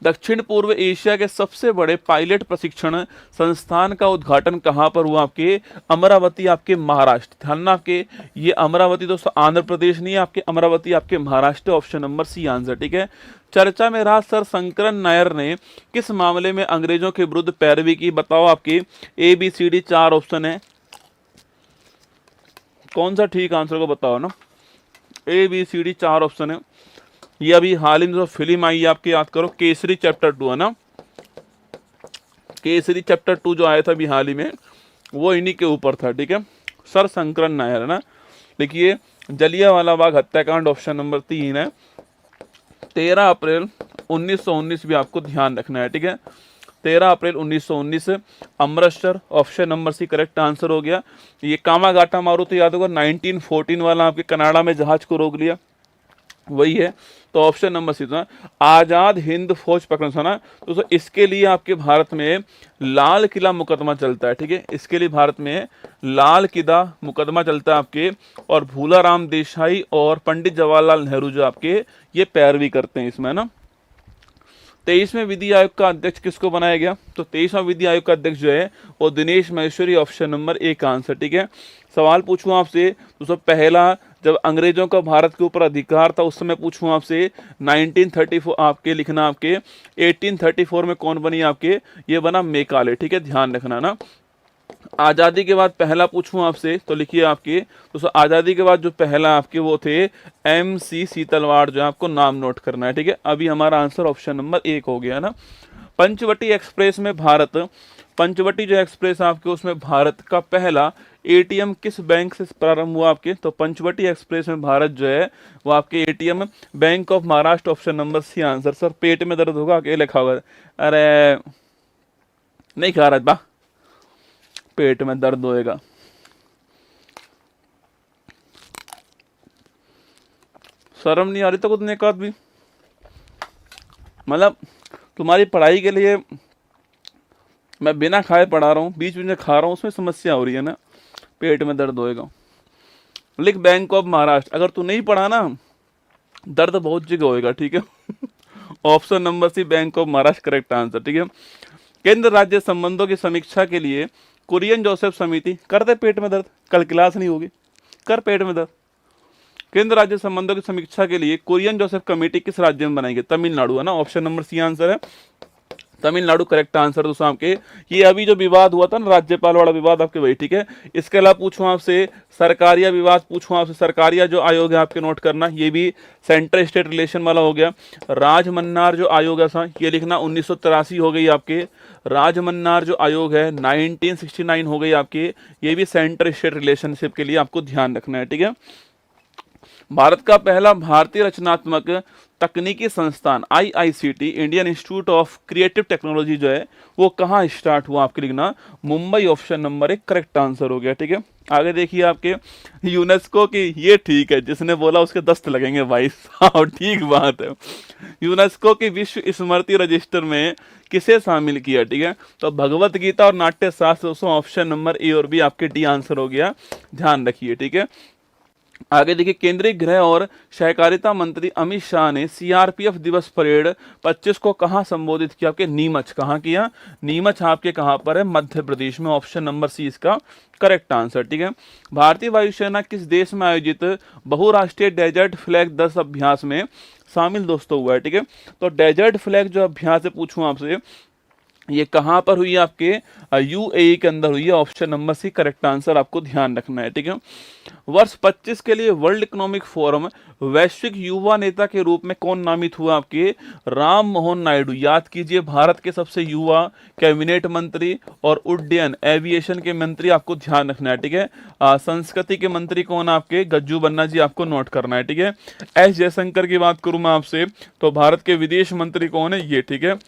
दक्षिण पूर्व एशिया के सबसे बड़े पायलट प्रशिक्षण संस्थान का उद्घाटन कहां पर हुआ आपके? अमरावती, आपके महाराष्ट्र। ध्यान ना आपके, ये अमरावती दोस्तों आंध्र प्रदेश नहीं है, आपके अमरावती आपके Maharashtra, option number C answer, ठीक है। चर्चा में रहा सर शंकरन नायर ने किस मामले में अंग्रेजों के विरुद्ध पैरवी की? बताओ आपकी ABCD 4 ऑप्शन है, कौन सा ठीक आंसर को बताओ ना। ABCD 4 ऑप्शन है। ये अभी हाल ही में जो फिल्म आई है आपकी, याद करो, केसरी चैप्टर 2 है ना। केसरी चैप्टर 2 जो आया था अभी हाल ही में, वो इन्हीं के ऊपर था, ठीक है। सर शंकरन नायर है ना। देखिए जलियांवाला बाग हत्याकांड, ऑप्शन नंबर 3 है। 13 अप्रैल 1919 भी आपको ध्यान रखना है, ठीक है। 13 अप्रैल 1919 Amritsar, option number C correct answer हो गया। ये कामागाटा मारुति याद होगा 1914 वाला, आपके कनाडा में जहाज को रोक लिया, वही है। तो ऑप्शन नंबर सी था। आजाद हिंद फौज पकड़ना था ना, तो इसके लिए आपके भारत में लाल किला मुकदमा चलता है, ठीक है। इसके लिए भारत में लाल किला मुकदमा चलता है आपके, और भूलाराम देसाई और पंडित जवाहरलाल नेहरू जो आपके ये पैरवी करते हैं इसमें ना। 23वें विधि आयोग का अध्यक्ष किसको बनाया गया? तो 23वां विधि आयोग का अध्यक्ष जो है वो Dinesh Maheshwari, option number 1 answer, ठीक है। सवाल पूछूं आपसे तो पहला जब अंग्रेजों का भारत के ऊपर अधिकार था उस समय पूछूं आपसे 1934 आपके लिखना, आपके 1834 में कौन बनी आपके? ये बना मेकाले, ठीक है, ध्यान रखना ना। आज़ादी के बाद पहला पूछूं आपसे तो लिखिए आपके, तो आज़ादी के बाद जो पहला आपके वो थे MC सीतलवाड़, जो आपको नाम नोट करना है, ठीक है। अभी हमारा आंसर ऑप्शन नंबर 1 हो गया ना। पंचवटी एक्सप्रेस में भारत, पंचवटी जो एक्सप्रेस आपके उसमें भारत का पहला ATM किस बैंक से प्रारंभ हुआ आपके? तो पंचवटी एक्सप्रेस में भारत जो है वो आपके ATM bank of Maharashtra, option number C answer. Sir पेट में दर्द होगा, अकेले लिखा होगा, अरे नहीं खा रहा बा, पेट में दर्द होएगा। शर्म नहीं आ रही तो खुद ने कहा भी, मतलब तुम्हारी पढ़ाई के लिए मैं बिना खाए पढ़ा रहा हूँ, बीच में खा रहा हूँ, उसमें समस्या हो रही है ना, पेट में दर्द होएगा। लिख बैंक ऑफ महाराष्ट्र, अगर तू नहीं पढ़ा ना दर्द बहुत जगह होएगा, ठीक है। Option number C bank of Maharashtra correct answer, ठीक है। केंद्र राज्य संबंधों की समीक्षा के लिए कुरियन जोसेफ समिति, कर दे पेट में दर्द, कल क्लास नहीं होगी, कर पेट में दर्द। केंद्र राज्य संबंधों की समीक्षा के लिए कुरियन जोसेफ कमेटी किस राज्य में बनाई गई? तमिलनाडु है ना, ऑप्शन नंबर सी आंसर है, तमिलनाडु करेक्ट आंसर दोस्तों आपके। ये अभी जो विवाद हुआ था ना राज्यपाल वाला विवाद आपके वही, ठीक है। इसके अलावा पूछूं आपसे सरकारिया विवाद, पूछूं आपसे सरकारिया जो आयोग है आपके नोट करना, ये भी सेंट्रल स्टेट रिलेशन वाला हो गया। राजमन्नार जो आयोग है ये लिखना 1983 हो गई आपके। राजमन्नार जो आयोग है 1969 हो गई आपके, ये भी सेंट्रल स्टेट रिलेशनशिप के लिए आपको ध्यान रखना है, ठीक है। भारत का पहला भारतीय रचनात्मक तकनीकी संस्थान IICT, Indian institute of creative technology जो है वो कहाँ स्टार्ट हुआ, आपके लिखना Mumbai, option number 1 correct answer हो गया। ठीक है, आगे देखिए आपके यूनेस्को की, ये ठीक है, जिसने बोला उसके दस्त लगेंगे भाई साहब, ठीक बात है। यूनेस्को की विश्व स्मृति रजिस्टर में किसे शामिल किया? ठीक है, तो भगवत गीता और नाट्य शास्त्र, ऑप्शन नंबर ए और बी आपके डी आंसर हो गया, ध्यान रखिए। ठीक है, आगे देखिए, केंद्रीय गृह और सहकारिता मंत्री अमित शाह ने CRPF दिवस परेड 25 को कहां संबोधित किया? आपके नीमच, कहां किया? नीमच आपके कहां पर है? मध्य प्रदेश में, ऑप्शन नंबर सी इसका करेक्ट आंसर। ठीक है, भारतीय वायुसेना किस देश में आयोजित बहुराष्ट्रीय डेजर्ट फ्लैग 10 अभ्यास में शामिल दोस्तों हुआ है? ठीक है, तो डेजर्ट फ्लैग जो अभ्यास है पूछूं आपसे, ये कहां पर हुई है? आपके UAE के अंदर हुई है, option number C correct answer आपको ध्यान रखना है। ठीक है, वर्ष 25 के लिए वर्ल्ड इकोनॉमिक फोरम वैश्विक युवा नेता के रूप में कौन नामित हुआ? आपके राम मोहन नायडू, याद कीजिए, भारत के सबसे युवा कैबिनेट मंत्री और उड्डयन एविएशन के मंत्री, आपको ध्यान रखना है। ठीक है, संस्कृति के मंत्री कौन? आपके गज्जू बन्ना जी, आपको नोट करना है। ठीक है, S जयशंकर की बात करूं मैं आपसे, तो भारत के विदेश मंत्री कौन है? ये। ठीक है,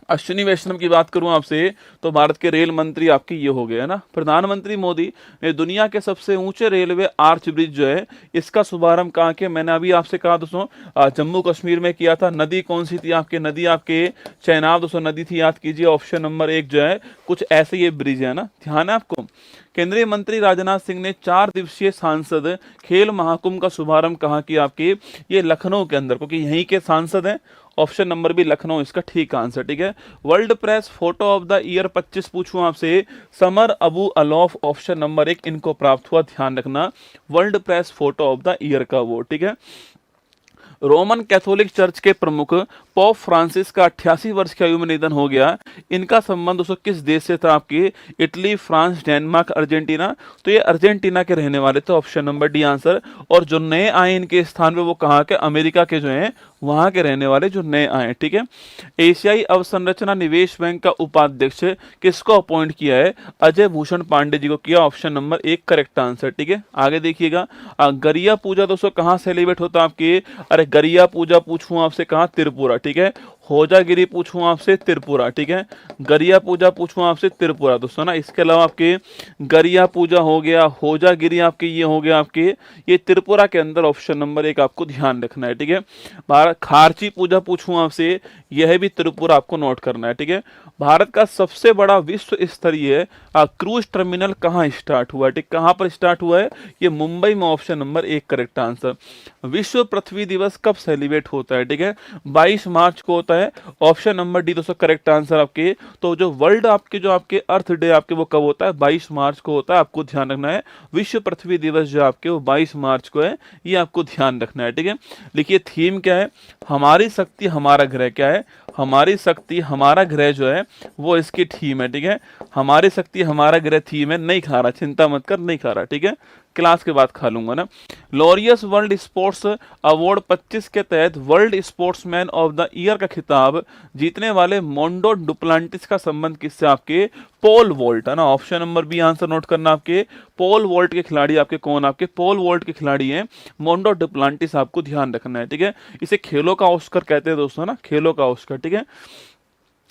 अश्विनी वैष्णव की बात करूं आपसे, तो भारत के रेल मंत्री आपके ये हो गए, है ना। प्रधानमंत्री मोदी ने दुनिया के सबसे ऊंचे रेलवे आर्च ब्रिज जो है, इसका शुभारंभ कहाँ किया? मैंने अभी आपसे कहा दोस्तों, जम्मू कश्मीर में किया था। नदी कौन सी थी? आपके नदी आपके चेनाब दोस्तों नदी थी, याद कीजिए, ऑप्शन नंबर 1 जो है, कुछ ऐसे ये ब्रिज है ना, ध्यान है आपको। केंद्रीय मंत्री राजनाथ सिंह ने 4 दिवसीय सांसद खेल महाकुंभ का शुभारंभ कहाँ किया? आपके ये लखनऊ के अंदर, क्योंकि यहीं के सांसद हैं, ऑप्शन नंबर बी लखनऊ इसका ठीक आंसर। ठीक है, world press photo of the year 25 पूछूं आपसे, summer Abu aloof, option number 1 इनको प्राप्त हुआ, ध्यान रखना, world press photo of the year का वो। ठीक है, रोमन कैथोलिक चर्च के प्रमुख पोप फ्रांसिस का 88 वर्ष की आयु में निधन हो गया। इनका संबंध दोस्तों किस देश से था? आपके इटली, फ्रांस, डेनमार्क, अर्जेंटीना, तो ये अर्जेंटीना के रहने वाले थे, ऑप्शन नंबर डी आंसर। और जो नए आए इनके स्थान पे वो कहाँ के? अमेरिका के जो हैं वहां के रहने वाले जो नए आए। ठीक है, एशियाई अवसंरचना निवेश बैंक का उपाध्यक्ष किसको अपॉइंट किया है? अजय भूषण पांडे जी को किया, ऑप्शन नंबर 1 करेक्ट आंसर। ठीक है, आगे देखिएगा, गरिया पूजा दोस्तों कहाँ सेलिब्रेट होता है? आपके, अरे गरिया पूजा पूछूं आपसे कहाँ? त्रिपुरा। ठीक है, होजागिरी पूछूं आपसे? त्रिपुरा। ठीक है, गरिया पूजा पूछूं आपसे? त्रिपुरा दोस्तों ना। इसके अलावा आपके गरिया पूजा हो गया, होजागिरी आपके ये हो गया, आपके ये त्रिपुरा के अंदर, ऑप्शन नंबर 1 आपको ध्यान रखना है। ठीक है, भारत खारची पूजा पूछूं आपसे, यह भी त्रिपुरा आपको नोट करना है। ठीक है, भारत का सबसे बड़ा विश्व स्तरीय क्रूज टर्मिनल कहाँ स्टार्ट हुआ है? ठीक, कहाँ पर स्टार्ट हुआ है? ये मुंबई में, ऑप्शन नंबर 1 करेक्ट आंसर। विश्व पृथ्वी दिवस कब सेलिब्रेट होता है? ठीक है, 22 मार्च को होता है, ऑप्शन नंबर डी दोस्तों करेक्ट आंसर आपके। तो जो वर्ल्ड आपके जो आपके अर्थ डे आपके वो कब होता है? 22 मार्च को होता है, आपको ध्यान रखना है। विश्व पृथ्वी दिवस जो आपके वो 22 मार्च को है, ये आपको ध्यान रखना है। ठीक है, देखिए थीम क्या है? हमारी शक्ति हमारा ग्रह। क्या है? हमारी शक्ति हमारा ग्रह जो है वो इसकी थीम है। ठीक है, हमारी शक्ति हमारा ग्रह थीम है, नहीं खा रहा, चिंता मत कर, नहीं खा रहा। ठीक है, क्लास के बाद खा लूंगा ना। लॉरियस वर्ल्ड स्पोर्ट्स अवार्ड 25 के तहत world sportsman of the year का खिताब जीतने वाले मोंडो डुप्लांटिस का संबंध किससे? आपके पोल वोल्ट, है ना, option number B answer note करना। आपके पोल वोल्ट के खिलाड़ी आपके कौन? आपके पोल वोल्ट के खिलाड़ी हैं मोंडो डुप्लांटिस, आपको ध्यान रखना है। ठीक है, इसे खेलों का ऑस्कर कहते हैं दोस्तों ना, खेलों का ऑस्कर। ठीक है,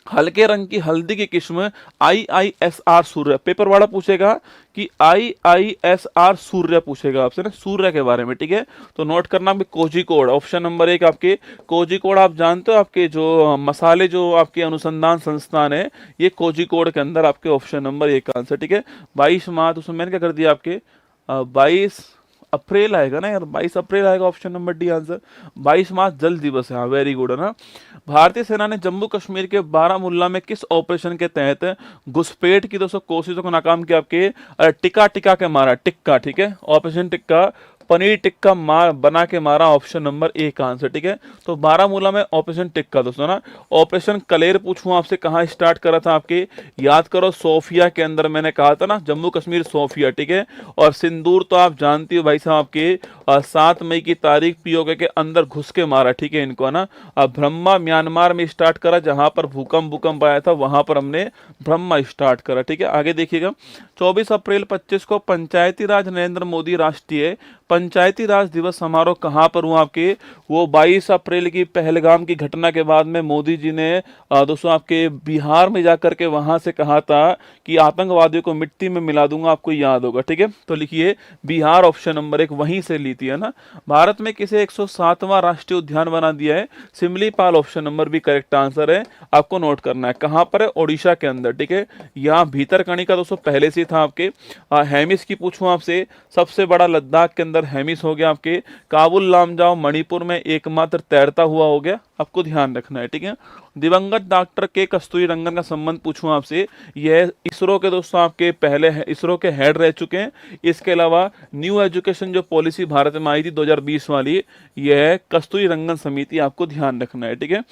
हल्के रंग की हल्दी की किस्म IISR सूर्य, पेपर वाला पूछेगा कि IISR सूर्य पूछेगा आपसे ना, सूर्य के बारे में। ठीक है, तो नोट करना आपके कोझिकोड, ऑप्शन नंबर 1 आपके कोझिकोड। आप जानते हो आपके जो मसाले जो आपके अनुसंधान संस्थान है, ये कोझिकोड के अंदर आपके, ऑप्शन नंबर 1 का आंसर। ठीक है, 22 मार्च, उसमें मैंने क्या कर दिया आपके 22 अप्रैल आएगा ना यार, 22 अप्रैल आएगा, ऑप्शन नंबर डी आंसर। 22 मार्च जल दिवस है, हाँ वेरी गुड, है ना। भारतीय सेना ने जम्मू कश्मीर के बारामुल्ला में किस ऑपरेशन के तहत घुसपैठ की 200 कोशिशों को नाकाम किया? आपके टिक्का के मारा, टिक्का। ठीक है, ऑपरेशन टिक्का, पनीर टिक्का मार बना के मारा, ऑप्शन नंबर 1 का आंसर। ठीक है, तो बारामूला में ऑपरेशन टिक्का दोस्तों ना। ऑपरेशन कलेर पूछूं आपसे कहाँ स्टार्ट करा था? आपके याद करो, सोफिया के अंदर, मैंने कहा था ना, जम्मू कश्मीर सोफिया। ठीक है, और सिंदूर तो आप जानती हो भाई साहब, आपके 7 मई की तारीख पीओके के अंदर घुस के मारा। ठीक है, इनको, है ना। ब्रह्मा म्यांमार में स्टार्ट करा, जहां पर भूकंप आया था, वहां पर हमने ब्रह्मा स्टार्ट करा। ठीक है, आगे देखिएगा, 24 अप्रैल 25 को पंचायती राज नरेंद्र मोदी राष्ट्रीय पंचायती राज दिवस समारोह कहाँ पर हुआ आपके? वो 22 अप्रैल की पहलगाम की घटना के बाद में मोदी जी ने दोस्तों आपके बिहार में जाकर के वहां से कहा था कि आतंकवादियों को मिट्टी में मिला दूंगा, आपको याद होगा, ठीक है। तो लिखिए बिहार ऑप्शन नंबर 1 वहीं से ली थी, है ना। भारत में किसे 107वां राष्ट्रीय उद्यान बना दिया है? सिमलीपाल ऑप्शन नंबर भी करेक्ट आंसर है, आपको नोट करना है। कहां पर है? ओडिशा के अंदर, ठीक है। यहाँ भीतरकनिका दोस्तों पहले से था आपके। हेमिस की पूछूं आपसे, सबसे बड़ा लद्दाख के अंदर हेमिस हो गया आपके। काबुल लामजाओ मणिपुर में एकमात्र तैरता हुआ हो गया, आपको ध्यान रखना है, ठीक है। दिवंगत डॉक्टर के कस्तूरी रंगन का संबंध पूछूं आपसे, यह इसरो के दोस्तों आपके पहले इसरो के हेड रह चुके हैं। इसके अलावा न्यू एजुकेशन जो पॉलिसी भारत में आई थी 2020 वाली, यह कस्तूरी रंगन समिति, आपको ध्यान रखना है, ठीक है।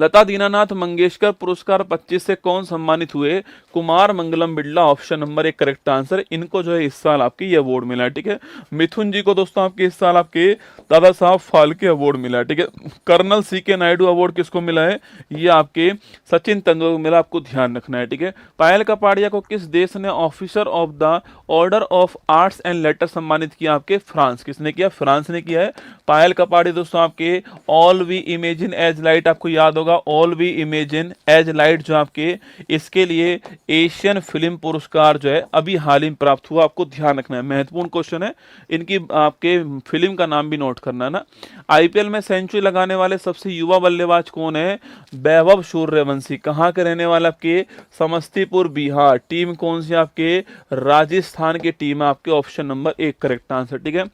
लता दीनानाथ मंगेशकर पुरस्कार 25 से कौन सम्मानित हुए? Kumar Mangalam Birla option number 1 correct answer. इनको जो है इस साल आपके ये अवार्ड मिला है, ठीक है। मिथुन जी को दोस्तों आपके इस साल आपके दादा साहब फाल्के अवार्ड मिला है, ठीक है। कर्नल CK नायडू अवार्ड किसको मिला है? ये आपके सचिन तेंदुलकर को मिला, आपको ध्यान रखना है, ठीक है। पायल कपाड़िया को किस देश ने officer of the order of arts and later सम्मानित किया? आपके फ्रांस। किसने किया? फ्रांस ने किया है। पायल कपाड़िया दोस्तों आपके all we imagine as light, आपको याद होगा, all we imagine as light जो आपके, इसके लिए एशियन फिल्म पुरस्कार जो है अभी हाल ही में प्राप्त हुआ, आपको ध्यान रखना है, महत्वपूर्ण क्वेश्चन है। इनकी आपके फिल्म का नाम भी नोट करना है ना। IPL में सेंचुरी लगाने वाले सबसे युवा बल्लेबाज कौन है? वैभव सूर्यवंशी। कहाँ के रहने वाले? आपके समस्तीपुर बिहार। टीम कौन सी? आपके राजस्थान की टीम है, आपके ऑप्शन नंबर 1 करेक्ट आंसर, ठीक है।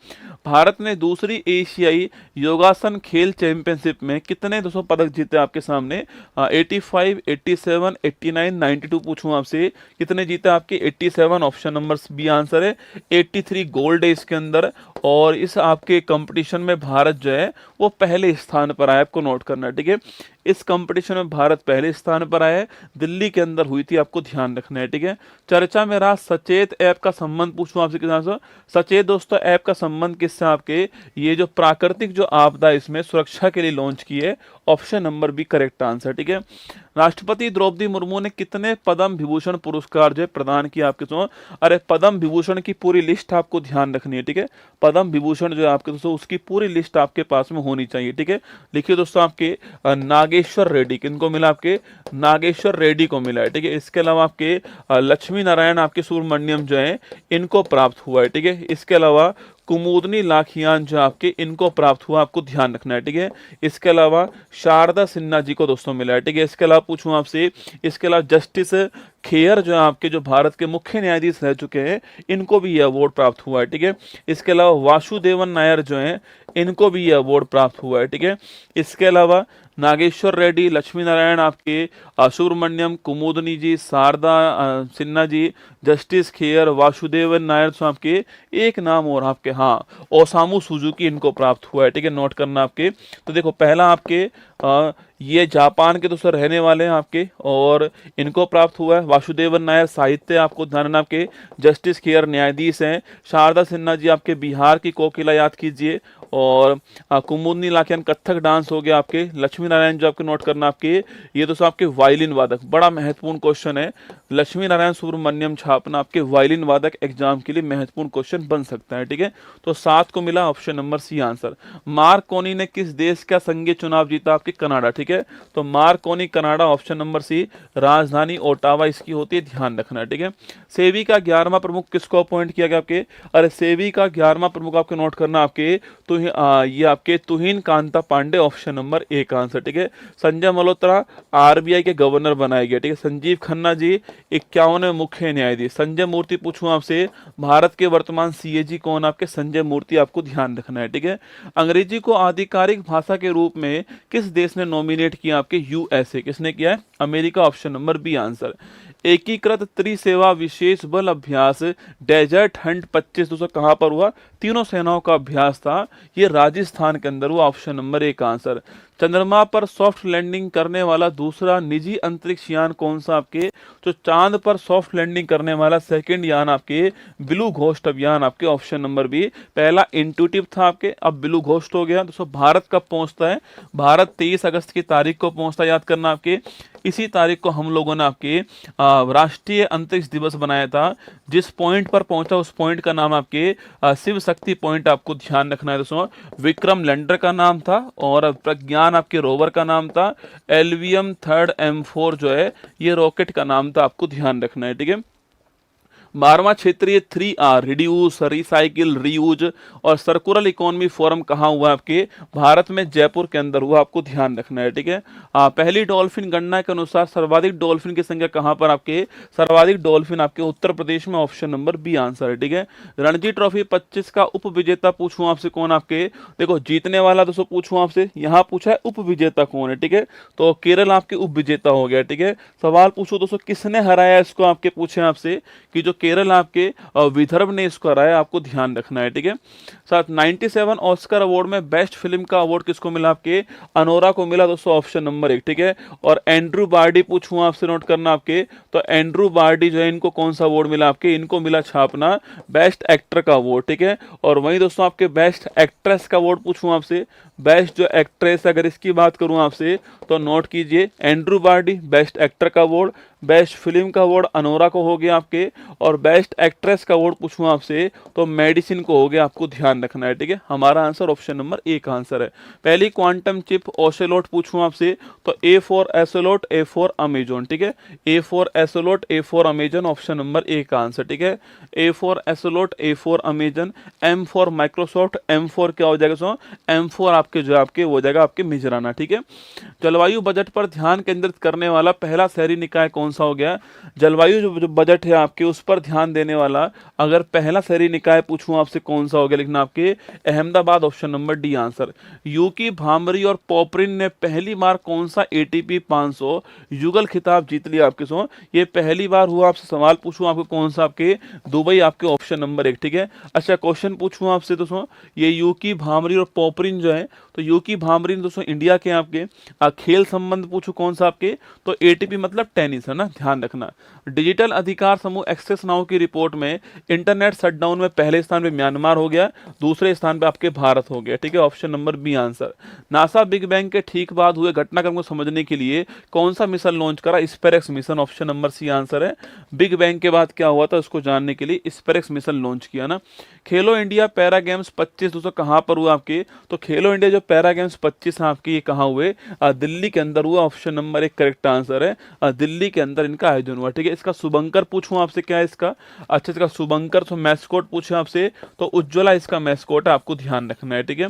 भारत ने दूसरी एशियाई योगासन खेल चैंपियनशिप में कितने 200 पदक जीते? आपके सामने 85, 87, 89, 92 पूछूं आपसे, कितने जीते? आपके 87 ऑप्शन नंबर बी आंसर है। 83 गोल्ड है इसके अंदर, और इस आपके कंपटीशन में भारत जो है वो पहले स्थान पर आया, आपको नोट करना है, ठीक है। इस कंपटीशन में भारत पहले स्थान पर आया है, दिल्ली के अंदर हुई थी, आपको ध्यान रखना है, ठीक है। चर्चा में रहा सचेत ऐप का संबंध पूछूं आपसे किसान। सचेत दोस्तों ऐप का संबंध किससे? आपके ये जो प्राकृतिक जो आपदा इसमें सुरक्षा के लिए लॉन्च की है, option number B correct answer, ठीक है। राष्ट्रपति द्रौपदी मुर्मू ने कितने पद्म विभूषण पुरस्कार जो है प्रदान किया? आपके दोस्तों, अरे पद्म विभूषण की पूरी लिस्ट आपको ध्यान रखनी है, ठीक है। पद्म विभूषण जो है आपके दोस्तों, उसकी पूरी लिस्ट आपके पास में होनी चाहिए, ठीक है। लिखिए दोस्तों, आपके नागेश्वर रेड्डी, किनको मिला? आपके नागेश्वर रेड्डी को मिला है, ठीक है। इसके अलावा आपके लक्ष्मी नारायण आपके सुब्रमण्यम जो है इनको प्राप्त हुआ है, ठीक है। इसके अलावा कुमुदनी लाखियान जो आपके इनको प्राप्त हुआ, आपको ध्यान रखना है, ठीक है। इसके अलावा शारदा सिन्हा जी को दोस्तों मिला है, ठीक है। इसके अलावा पूछूं आपसे, इसके अलावा जस्टिस खेयर जो है आपके जो भारत के मुख्य न्यायाधीश रह चुके हैं, इनको भी यह अवार्ड प्राप्त हुआ है, ठीक है। इसके अलावा वासुदेवन नायर जो हैं इनको भी यह अवार्ड प्राप्त हुआ है, ठीक है। इसके अलावा नागेश्वर रेड्डी, लक्ष्मी नारायण आपके, सुब्रमण्यम, कुमुदनी जी, शारदा सिन्हा जी, जस्टिस खेयर, वासुदेवन नायर जो आपके, एक नाम और आपके, हाँ, ओसामू सुजुकी इनको प्राप्त हुआ है, ठीक है। नोट करना आपके। तो देखो पहला आपके ये जापान के दोस्तों रहने वाले हैं आपके, और इनको प्राप्त हुआ है। वासुदेवन नायर साहित्य, आपको ध्यान रखना, आपके जस्टिस खेयर न्यायाधीश हैं। शारदा सिन्हा जी आपके बिहार की कोकिला, याद कीजिए। और कुमुदनी लाखियान कथक डांस हो गया आपके। लक्ष्मी नारायण जो आपके नोट करना, आपके ये दोस्तों आपके वायलिन वादक, बड़ा महत्वपूर्ण क्वेश्चन है। लक्ष्मी नारायण सुब्रमण्यम छापना आपके वायलिन वादक एग्जाम के लिए महत्वपूर्ण क्वेश्चन बन सकता है, ठीक है। तो 7 को मिला, option number C answer. Marconi ने किस देश का संघीय चुनाव जीता? आपके कनाडा, ठीक है। तो Marconi Canada, option number C. राजधानी ओटावा इसकी होती है, ध्यान रखना, ठीक है। सेबी का 11वां प्रमुख किसको अपॉइंट किया गया? आपके अरे सेबी का 11वां प्रमुख आपके नोट करना, आपके तो ये आपके Tuhin Kanta Pandey, option number 1 answer, ठीक है। संजय मल्होत्रा RBI के गवर्नर बनाए गए, ठीक है। संजीव खन्ना जी 51वें मुख्य न्यायाधीश। संजय मूर्ति पूछूं आपसे, भारत के वर्तमान CAG कौन? आपके संजय मूर्ति, आपको ध्यान रखना है, ठीक है। अंग्रेजी को आधिकारिक भाषा के रूप में किस देश ने नॉमिनेट किया? आपके USA। किसने किया है? America, option number B answer. एकीकृत त्रिसेवा विशेष बल अभ्यास डेजर्ट हंट 25 दोस्तों कहां पर हुआ? तीनों सेनाओं का अभ्यास था, ये राजस्थान के अंदर हुआ, ऑप्शन नंबर 1 आंसर। चंद्रमा पर सॉफ्ट लैंडिंग करने वाला दूसरा निजी अंतरिक्ष यान कौन सा? आपके जो चांद पर सॉफ्ट लैंडिंग करने वाला सेकंड यान आपके ब्लू घोस्ट अभियान, आपके ऑप्शन नंबर बी। पहला इंट्यूटिव था आपके, अब ब्लू घोस्ट हो गया। दोस्तों भारत कब पहुंचता है? भारत 23 अगस्त की तारीख को पहुंचता है, याद करना आपके। इसी तारीख को हम लोगों ने आपके राष्ट्रीय अंतरिक्ष दिवस बनाया था, जिस पॉइंट पर पहुंचा उस पॉइंट का नाम आपके शिव शक्ति पॉइंट आपको ध्यान रखना है दोस्तों। विक्रम लैंडर का नाम था और प्रज्ञान आपके रोवर का नाम था। एलवीएम 3rd M4 जो है ये रॉकेट का नाम था, आपको ध्यान रखना है, ठीक है। 12वां क्षेत्रीय 3R रिड्यूस, रिसाइकिल, रीयूज और सर्कुलर इकोनॉमी फोरम कहाँ हुआ आपके भारत में, जयपुर के अंदर हुआ, आपको ध्यान रखना है, ठीक है। पहली डॉल्फिन गणना के अनुसार सर्वाधिक डॉल्फिन की संख्या कहाँ पर आपके, सर्वाधिक डॉल्फिन आपके उत्तर प्रदेश में, ऑप्शन नंबर बी आंसर है, ठीक है। रणजी ट्रॉफी 25 का उप विजेता पूछूं आपसे कौन आपके, देखो जीतने वाला दोस्तों पूछूं आपसे, यहाँ पूछा है उप विजेता कौन है, ठीक है। तो केरल आपके उप विजेता हो गया, ठीक है। सवाल पूछो दोस्तों किसने हराया इसको, आपके पूछे आपसे कि जो केरल आपके विदर्भ ने इसको हराया, आपको ध्यान रखना है, ठीक है। साथ 97 ऑस्कर अवार्ड में बेस्ट फिल्म का अवार्ड किसको मिला आपके, अनोरा को मिला दोस्तों, ऑप्शन नंबर 1, ठीक है। और एंड्रू बार्डी पूछूं आपसे, नोट करना आपके, तो एंड्रू बार्डी जो है इनको कौन सा अवार्ड मिला आपके, इनको मिला छापना बेस्ट एक्टर का अवार्ड, ठीक है। और वहीं दोस्तों आपके बेस्ट एक्ट्रेस का अवार्ड पूछूं आपसे, बेस्ट जो एक्ट्रेस अगर इसकी बात करूं आपसे तो नोट कीजिए एंड्रू बार्डी बेस्ट एक्टर का अवार्ड, बेस्ट फिल्म का अवार्ड अनोरा को हो गया आपके, और बेस्ट एक्ट्रेस का अवार्ड पूछूं आपसे तो मेडिसिन को हो गया, आपको ध्यान रखना है, ठीक है। हमारा आंसर ऑप्शन नंबर ए का आंसर है। पहली क्वांटम चिप ओसेलोट पूछूं आपसे तो A for ocelot, A for Amazon, ठीक है। A for ocelot, A for Amazon, option number A का आंसर, ठीक है। A for ocelot, A for Amazon, M for Microsoft, M for क्या हो जाएगा सो, एम फॉर आपके जो आपके वो हो जाएगा आपके मिजराना, ठीक है। जलवायु बजट पर ध्यान केंद्रित करने वाला पहला शहरी निकाय कौन सा हो गया, जलवायु जो बजट है आपके उस पर ध्यान देने वाला अगर पहला शहरी निकाय पूछूं आपसे कौन सा हो गया, लिखना आपके Ahmedabad, option number D answer. Yuki Bhambri और पोपरिन ने पहली बार कौन सा एटीपी 500 युगल खिताब जीत लिया आपके सो, ये पहली बार हुआ, आपसे सवाल पूछूं आपको कौन सा आपके, दुबई, आपके ऑप्शन नंबर 1, ठीक है। अच्छा क्वेश्चन पूछूं आपसे दोस्तों, ये यूकी भामरी और पोपरिन जो है, तो यूकी भामरी दोस्तों इंडिया के आपके खेल संबंध पूछूं कौन सा आपके, तो एटीपी मतलब टेनिस है ना, ध्यान रखना। डिजिटल अधिकार समूह एक्सेस नाउ की रिपोर्ट में इंटरनेट शटडाउन में पहले स्थान पे म्यांमार हो गया, दूसरे स्थान पे आपके भारत हो गया, ठीक है, option number B answer. NASA big bang के ठीक बाद हुए घटनाक्रम को समझने के लिए कौन सा मिशन लॉन्च करा, SPHEREx mission, option number C answer है। बिग बैंग के बाद क्या हुआ था उसको जानने के लिए स्पेरेक्स मिशन लॉन्च किया ना। खेलो इंडिया पैरा गेम्स 25 दोस्तों कहाँ पर हुआ आपके, तो खेलो इंडिया जो पैरा गेम्स 25 आपके ये कहाँ हुए, दिल्ली के अंदर हुआ, ऑप्शन नंबर 1 करेक्ट आंसर है, दिल्ली के अंदर इनका आयोजन हुआ, ठीक है। इसका शुभंकर पूछूं आपसे क्या है इसका, अच्छा इसका शुभंकर तो मैस्कोट पूछे आपसे तो उज्ज्वला इसका मैस्कोट है, आपको ध्यान रखना है, ठीक है।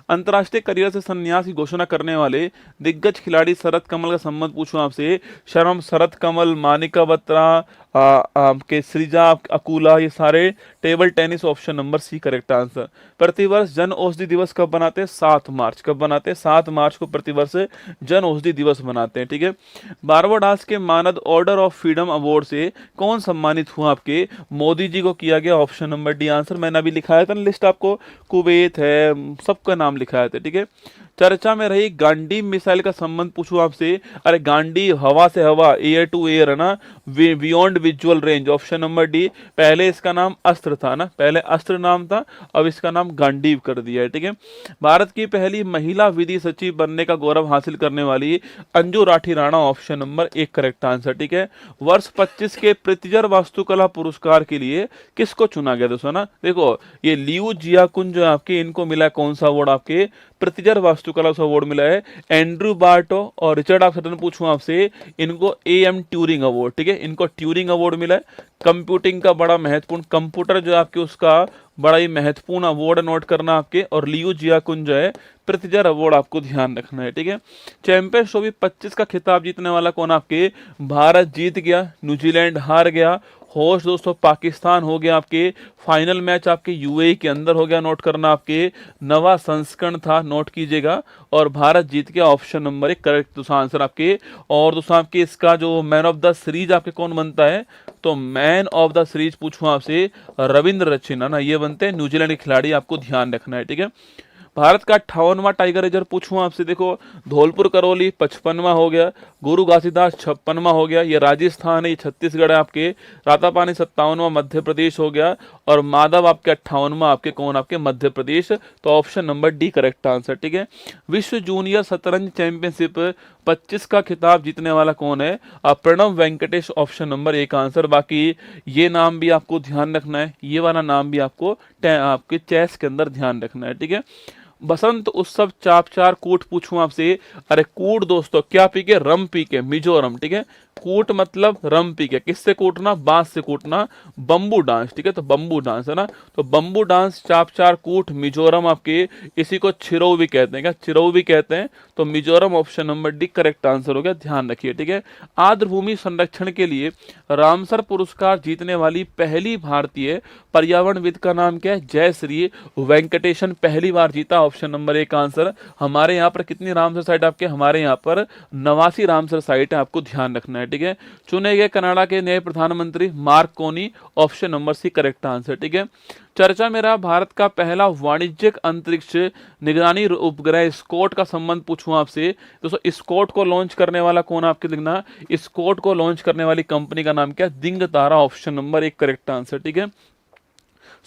अंतर्राष्ट्रीय करियर से संन्यास की घोषणा करने वाले दिग्गज खिलाड़ी शरद कमल का संबंध पूछूं आपसे, शर्म शरद कमल, मानिका बत्रा, के सृजा अकुला, ये सारे table tennis, option number C correct answer. प्रतिवर्ष जन औषधि दिवस कब बनाते हैं, 7 मार्च, कब बनाते हैं, 7 मार्च को प्रतिवर्ष जन औषधि दिवस बनाते हैं, ठीक है। बारबाडोस के मानद ऑर्डर ऑफ फ्रीडम अवार्ड से कौन सम्मानित हुआ आपके, मोदी जी को किया गया, ऑप्शन नंबर डी आंसर। मैंने अभी लिखाया था ना लिस्ट आपको, कुवैत है, सबका नाम लिखाया था, ठीक है। चर्चा में रही गांडीव मिसाइल का संबंध पूछूं आपसे, अरे गांडीव हवा से हवा, एयर टू एयर है ना, beyond visual range, option number D. पहले इसका नाम अस्त्र था ना, पहले अस्त्र नाम था, अब इसका नाम गांडीव कर दिया है, ठीक है। भारत की पहली महिला विधि सचिव बनने का गौरव हासिल करने वाली Anju Rathi Rana, option number 1 correct answer, ठीक है। वर्ष 25 के प्रीतिजर वास्तुकला पुरस्कार के लिए किसको चुना गया दोस्तों ना, देखो ये लियू जियाकुन जो आपके, इनको मिला कौन सा अवार्ड आपके, प्रीतिजर वास्तुकला से अवार्ड मिला है। एंड्रू बार्टो और रिचर्ड ऑफ सटन पूछूं आपसे, इनको एएम ट्यूरिंग अवार्ड, ठीक है, इनको ट्यूरिंग अवार्ड मिला है। कंप्यूटिंग का बड़ा महत्वपूर्ण, कंप्यूटर जो आपके उसका बड़ा ही महत्वपूर्ण अवार्ड नोट करना आपके, और लियू जियाकुन जो है प्रीतिजर अवार्ड, आपको ध्यान रखना है, ठीक है। चैंपियंस ट्रॉफी 25 का खिताब जीतने वाला कौन आपके, भारत जीत गया, न्यूजीलैंड हार गया, होस्ट दोस्तों पाकिस्तान हो गया आपके, फाइनल मैच आपके यूएई के अंदर हो गया, नोट करना आपके, नवा संस्करण था, नोट कीजिएगा, और भारत जीत गया, ऑप्शन नंबर 1 करेक्ट दोस्तों आंसर आपके। और दोस्तों आपके इसका जो मैन ऑफ द सीरीज आपके कौन बनता है, तो मैन ऑफ द सीरीज पूछूं आपसे रविंद्र रचीना ना, ये बनते हैं न्यूजीलैंड के खिलाड़ी, आपको ध्यान रखना है, ठीक है। भारत का 58वां टाइगर रिजर्व पूछूं आपसे, देखो धौलपुर करौली 55वां हो गया, गुरु घासीदास 56वां हो गया, ये राजस्थान है, ये छत्तीसगढ़ है आपके, रातापानी 57वां मध्य प्रदेश हो गया, और माधव आपके 58वां आपके कौन आपके मध्य प्रदेश, तो option number D correct answer, ठीक है। विश्व जूनियर शतरंज चैंपियनशिप 25 का खिताब जीतने वाला कौन है? Pranav Venkatesh, option number A का आंसर। बाकी ये नाम भी आपको ध्यान रखना है, ये वाला नाम भी आपको आपके चेस के अंदर ध्यान रखना है, ठीक है। बसंत उत्सव चापचार कूट पूछूं आपसे, अरे कूट दोस्तों क्या पी के? रम पी के, मिजोरम, ठीक है। कूट मतलब रम पी के, किससे कूटना? बांस से कूटना, बम्बू डांस, ठीक है। तो बम्बू डांस है ना, तो बम्बू डांस चापचार कूट मिजोरम आपके, इसी को चिरौ भी कहते हैं। क्या चिरौ भी कहते हैं? तो Mizoram option number D correct answer हो गया, ध्यान रखिए, ठीक है। आर्द्रभूमि संरक्षण के लिए रामसर पुरस्कार जीतने वाली पहली भारतीय पर्यावरणविद का नाम क्या है? जयश्री वेंकटेशन, पहली बार जीता, ऑप्शन नंबर ए का आंसर। हमारे यहाँ पर कितनी रामसर साइट आपके? हमारे यहाँ पर 89 रामसर साइट है, आपको ध्यान रखना है, ठीक है। चुने गए कनाडा के नए प्रधानमंत्री Marconi, option number C correct answer, ठीक है। चर्चा में रहा भारत का पहला वाणिज्यिक अंतरिक्ष निगरानी उपग्रह स्कॉट का संबंध पूछूं आपसे, दोस्तों स्कॉट को लॉन्च करने वाला कौन? आपके लिखना, स्कॉट को लॉन्च करने वाली कंपनी का नाम क्या है? दिंग तारा, ऑप्शन नंबर एक करेक्ट आंसर, ठीक है।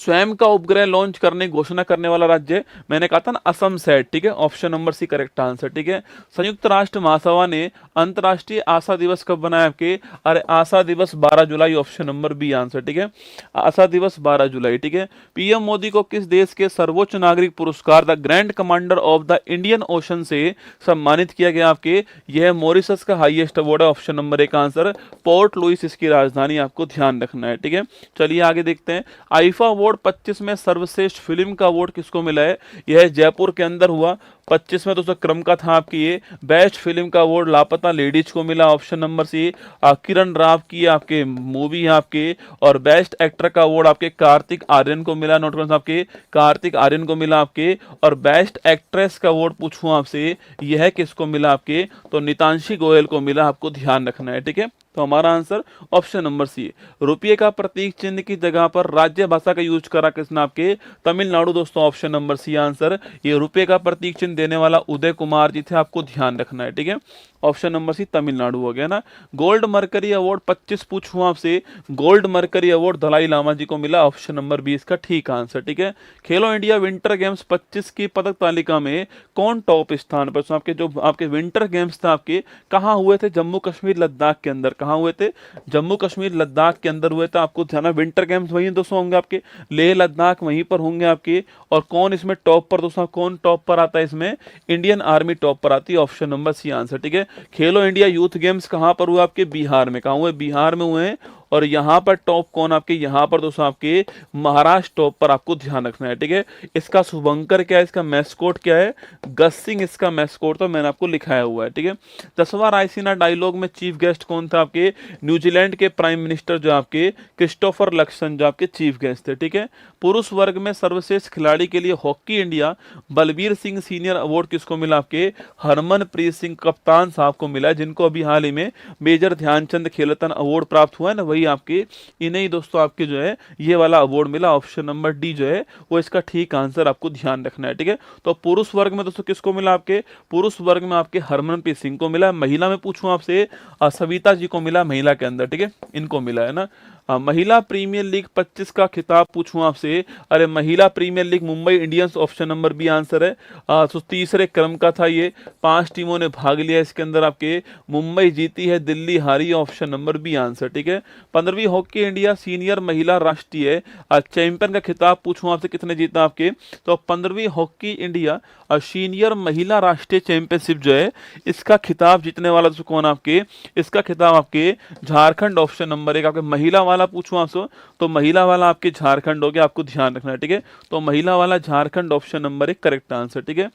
स्वयं का उपग्रह लॉन्च करने की घोषणा करने वाला राज्य, मैंने कहा था ना, असम सेट, ठीक है। Option number C correct answer, ठीक है। संयुक्त राष्ट्र महासभा ने अंतर्राष्ट्रीय आशा दिवस कब बनाया आपके? अरे आशा दिवस 12 जुलाई, ऑप्शन नंबर बी आंसर, ठीक है। आशा दिवस 12 जुलाई, ठीक है। पीएम मोदी को किस देश के सर्वोच्च नागरिक पुरस्कार the grand commander of the Indian ocean से सम्मानित किया गया आपके? यह मॉरिशस का हाईएस्ट अवार्ड है, ऑप्शन नंबर एक आंसर। पोर्ट लुइस इसकी राजधानी, आपको ध्यान रखना है, ठीक है। चलिए आगे देखते हैं। आईफा अवार्ड 25 में सर्वश्रेष्ठ फिल्म का अवार्ड किसको मिला है? यह जयपुर के अंदर हुआ, 25 में दोस्तों क्रम का था आपकी ये। बेस्ट फिल्म का अवार्ड लापता लेडीज को मिला, ऑप्शन नंबर सी। किरण राव की आपके मूवी है आपके। और बेस्ट एक्टर का अवार्ड आपके कार्तिक आर्यन को मिला, नोट करें आपके, कार्तिक आर्यन को मिला आपके। और बेस्ट एक्ट्रेस का अवार्ड पूछूं आपसे, यह किसको मिला आपके? तो नितांशी गोयल को मिला, आपको ध्यान रखना है, ठीक है। तो हमारा आंसर ऑप्शन नंबर सी। रुपये का प्रतीक चिन्ह की जगह पर राज्य भाषा का यूज करा किसने? आपके तमिलनाडु, दोस्तों ऑप्शन नंबर सी आंसर। ये रुपये का प्रतीक चिन्ह देने वाला उदय कुमार जी थे, आपको ध्यान रखना है, ठीक है। ऑप्शन नंबर सी तमिलनाडु हो गया ना। गोल्ड मरकरी अवार्ड 25 पूछूं आपसे, gold mercury award Dalai Lama ji को मिला, ऑप्शन नंबर 20 का ठीक आंसर, ठीक है। खेलो इंडिया विंटर गेम्स 25 की पदक तालिका में कौन टॉप स्थान पर? आपके जो आपके विंटर गेम्स थे आपके कहाँ हुए थे? जम्मू कश्मीर लद्दाख के अंदर। कहाँ हुए थे? जम्मू कश्मीर लद्दाख के अंदर हुए थे, आपको ध्यान। विंटर गेम्स वहीं दोस्तों होंगे आपके, लेह लद्दाख वहीं पर होंगे आपके। और कौन इसमें टॉप पर दोस्तों, कौन टॉप पर आता है इसमें? इंडियन आर्मी टॉप पर आती है, ऑप्शन नंबर सी आंसर, ठीक है। खेलो इंडिया यूथ गेम्स कहां पर हुआ आपके? बिहार में। कहां हुए? बिहार में हुए हैं। और यहां पर टॉप कौन आपके? यहां पर दोस्तों आपके महाराष्ट्र टॉप पर, आपको ध्यान रखना है, ठीक है। इसका शुभंकर क्या है? इसका मैस्कोट क्या है? गस्सिंग इसका मैस्कोट, तो मैंने आपको लिखाया हुआ है, ठीक है। 10वां रायसीना डायलॉग में चीफ गेस्ट कौन था आपके? न्यूजीलैंड के प्राइम मिनिस्टर जो आपके क्रिस्टोफर लक्सन जो आपके चीफ गेस्ट थे, ठीक है। पुरुष वर्ग में सर्वश्रेष्ठ खिलाड़ी के लिए hockey India Balbir Singh senior award किसको मिला आपके? हरमनप्रीत सिंह कप्तान साहब को मिला, जिनको अभी हाल ही में मेजर ध्यानचंद खेल रत्न अवार्ड प्राप्त हुआ है ना, वही आपके इन्हें ही दोस्तों आपके जो है ये वाला अवार्ड मिला, ऑप्शन नंबर डी जो है वो इसका ठीक आंसर, आपको ध्यान रखना है, ठीक है। तो पुरुष वर्ग में दोस्तों किसको मिला आपके? पुरुष वर्ग में आपके हरमनप्रीत सिंह को मिला। महिला में पूछूं आपसे, सविता जी को मिला महिला के अंदर, ठीक है, इनको मिला है ना। महिला प्रीमियर लीग 25 का खिताब पूछूं आपसे, अरे महिला premier league Mumbai Indians, option number B answer है। तो तीसरे क्रम का था ये, 5 टीमों ने भाग लिया इसके अंदर आपके। मुंबई जीती है, दिल्ली हारी, ऑप्शन नंबर बी आंसर, ठीक है। 15वीं हॉकी इंडिया सीनियर महिला राष्ट्रीय चैंपियन का खिताब पूछूं आपसे, कितने जीता आपके? तो 15वीं हॉकी इंडिया सीनियर महिला राष्ट्रीय चैंपियनशिप जो है इसका खिताब जीतने वाला तो कौन आपके? इसका खिताब आपके झारखंड, ऑप्शन नंबर 1 आपके। महिला वाला पूछूं आपसे तो महिला वाला आपके झारखंड हो गया, आपको ध्यान रखना है, ठीक है। तो महिला वाला Jharkhand, option number 1 correct answer, ठीक है।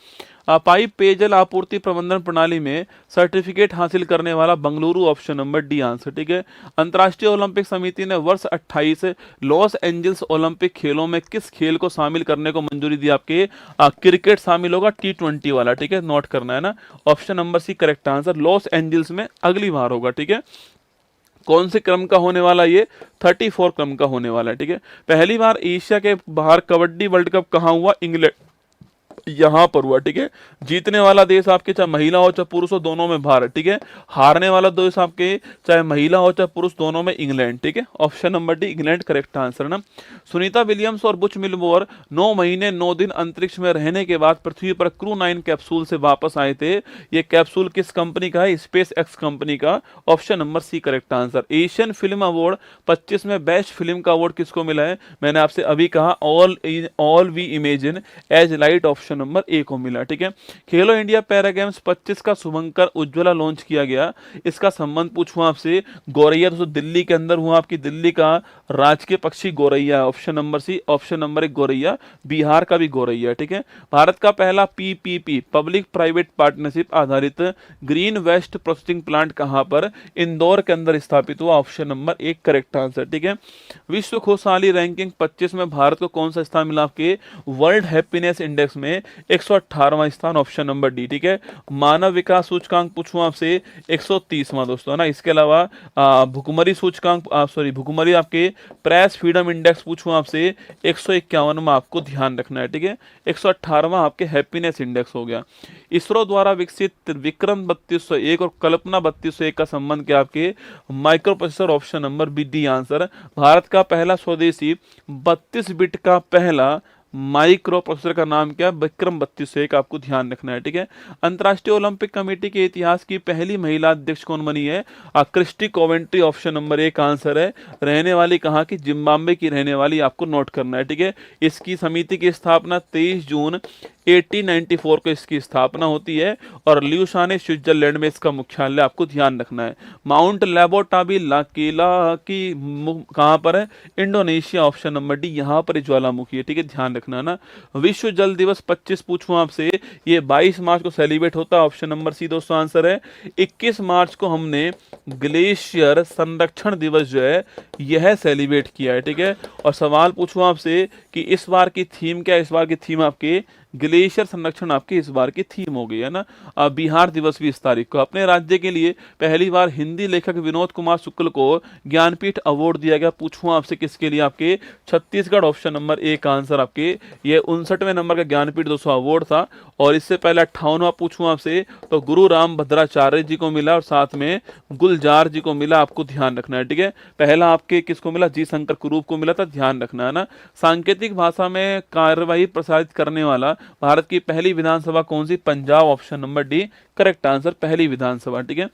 पाइप पेयजल आपूर्ति प्रबंधन प्रणाली में सर्टिफिकेट हासिल करने वाला Bengaluru, option number D answer, ठीक है। अंतर्राष्ट्रीय ओलंपिक समिति ने वर्ष 28 लॉस एंजल्स ओलंपिक खेलों में किस खेल को शामिल करने को मंजूरी दी आपके? क्रिकेट शामिल होगा, T20 वाला, ठीक है, नोट करना है ना, option number C correct answer. Los Angeles में अगली बार होगा, ठीक है। कौन से क्रम का होने वाला? ये 34 क्रम का होने वाला है, ठीक है। पहली बार एशिया के बाहर कबड्डी वर्ल्ड कप कहाँ हुआ? इंग्लैंड, यहां पर हुआ, ठीक है। जीतने वाला देश आपके चाहे महिला हो चाहे पुरुष हो दोनों में भारत, ठीक है। हारने वाला देश आपके चाहे महिला हो चाहे पुरुष दोनों में इंग्लैंड, ठीक है। Option number D England correct answer ना। सुनीता विलियम्स और बुच मिलमोर 9 महीने 9 दिन अंतरिक्ष में रहने के बाद पृथ्वी पर क्रू 9 कैप्सूल से वापस आए थे। ये कैप्सूल किस कंपनी का है? स्पेस एक्स कंपनी का। Option number C correct answer. Asian film award 25 में बेस्ट फिल्म का अवार्ड किसको मिला है? मैंने आपसे अभी कहा all we imagine as light, option number A को मिला, ठीक है। खेलो इंडिया पैरा गेम्स 25 का शुभंकर उज्ज्वला लॉन्च किया गया, इसका संबंध पूछूं आपसे गौरैया, दोस्तों दिल्ली के अंदर हुआ, आपकी दिल्ली का राजकीय पक्षी गौरैया है, option number C. Option number एक गौरैया, बिहार का भी गौरैया, ठीक है। भारत का पहला पीपीपी पब्लिक प्राइवेट पार्टनरशिप आधारित ग्रीन वेस्ट प्रोसेसिंग प्लांट कहां पर? इंदौर के अंदर स्थापित हुआ, ऑप्शन नंबर एक करेक्ट आंसर, ठीक है। विश्व खुशहाली रैंकिंग 25 में भारत को कौन सा स्थान मिला? आपके वर्ल्ड हैप्पीनेस इंडेक्स में 118वां स्थान, ऑप्शन नंबर डी, ठीक है। मानव विकास सूचकांक पूछूं आपसे 130वां दोस्तों, है ना। इसके अलावा भुखमरी सूचकांक भुखमरी आपके प्रेस फ्रीडम इंडेक्स पूछूं आपसे 151वां आपको ध्यान रखना है, ठीक है। 118वां आपके हैप्पीनेस इंडेक्स हो गया। इसरो द्वारा विकसित विक्रम 3201 और कल्पना 3201 का संबंध क्या? आपके microprocessor, option number B D answer. Bharat का पहला स्वदेशी 32 बिट का पहला माइक्रो प्रोसेसर का नाम क्या? विक्रम 3201, आपको ध्यान रखना है, ठीक है। अंतर्राष्ट्रीय ओलंपिक कमेटी के इतिहास की पहली महिला अध्यक्ष कौन बनी है? क्रिस्टी कोवेंट्री, ऑप्शन नंबर एक आंसर है। रहने वाली कहाँ की? जिम्बाब्वे की रहने वाली, आपको नोट करना है, ठीक है। इसकी समिति की स्थापना 23 जून 1894 को इसकी स्थापना होती है और ल्यूसाने स्विट्जरलैंड में इसका मुख्यालय, आपको ध्यान रखना है। माउंट लेबोटाबी लाकीला की कहां पर है? इंडोनेशिया, ऑप्शन नंबर डी, यहां पर ज्वालामुखी है, ठीक है, ध्यान रखना ना। विश्व जल दिवस 25 पूछूं आपसे, ये 22 मार्च को सेलिब्रेट होता है, ऑप्शन नंबर सी दोस्तों आंसर है। 21 मार्च को हमने ग्लेशियर संरक्षण दिवस जो है यह सेलिब्रेट किया है, ठीक है। और सवाल पूछूं आपसे कि इस बार की थीम क्या है? इस बार की थीम आपके ग्लेशियर संरक्षण आपकी इस बार की थीम हो गई है ना। बिहार दिवस भी इस तारीख को। अपने राज्य के लिए पहली बार हिंदी लेखक विनोद कुमार शुक्ल को ज्ञानपीठ अवार्ड दिया गया, पूछूं आपसे किसके लिए? आपके छत्तीसगढ़, ऑप्शन नंबर एक आंसर आपके। ये 59वें नंबर का ज्ञानपीठ 200 अवार्ड था और इससे पहले 58वां पूछूं आपसे तो गुरु राम भद्राचार्य जी को मिला और साथ में गुलजार जी को मिला, आपको ध्यान रखना है, ठीक है। पहला आपके किसको मिला? जी शंकर कुरूप को मिला था, ध्यान रखना है ना। सांकेतिक भाषा में कार्यवाही प्रसारित करने वाला भारत की पहली विधानसभा कौन सी? Punjab, option number D correct answer, पहली विधानसभा, ठीक है।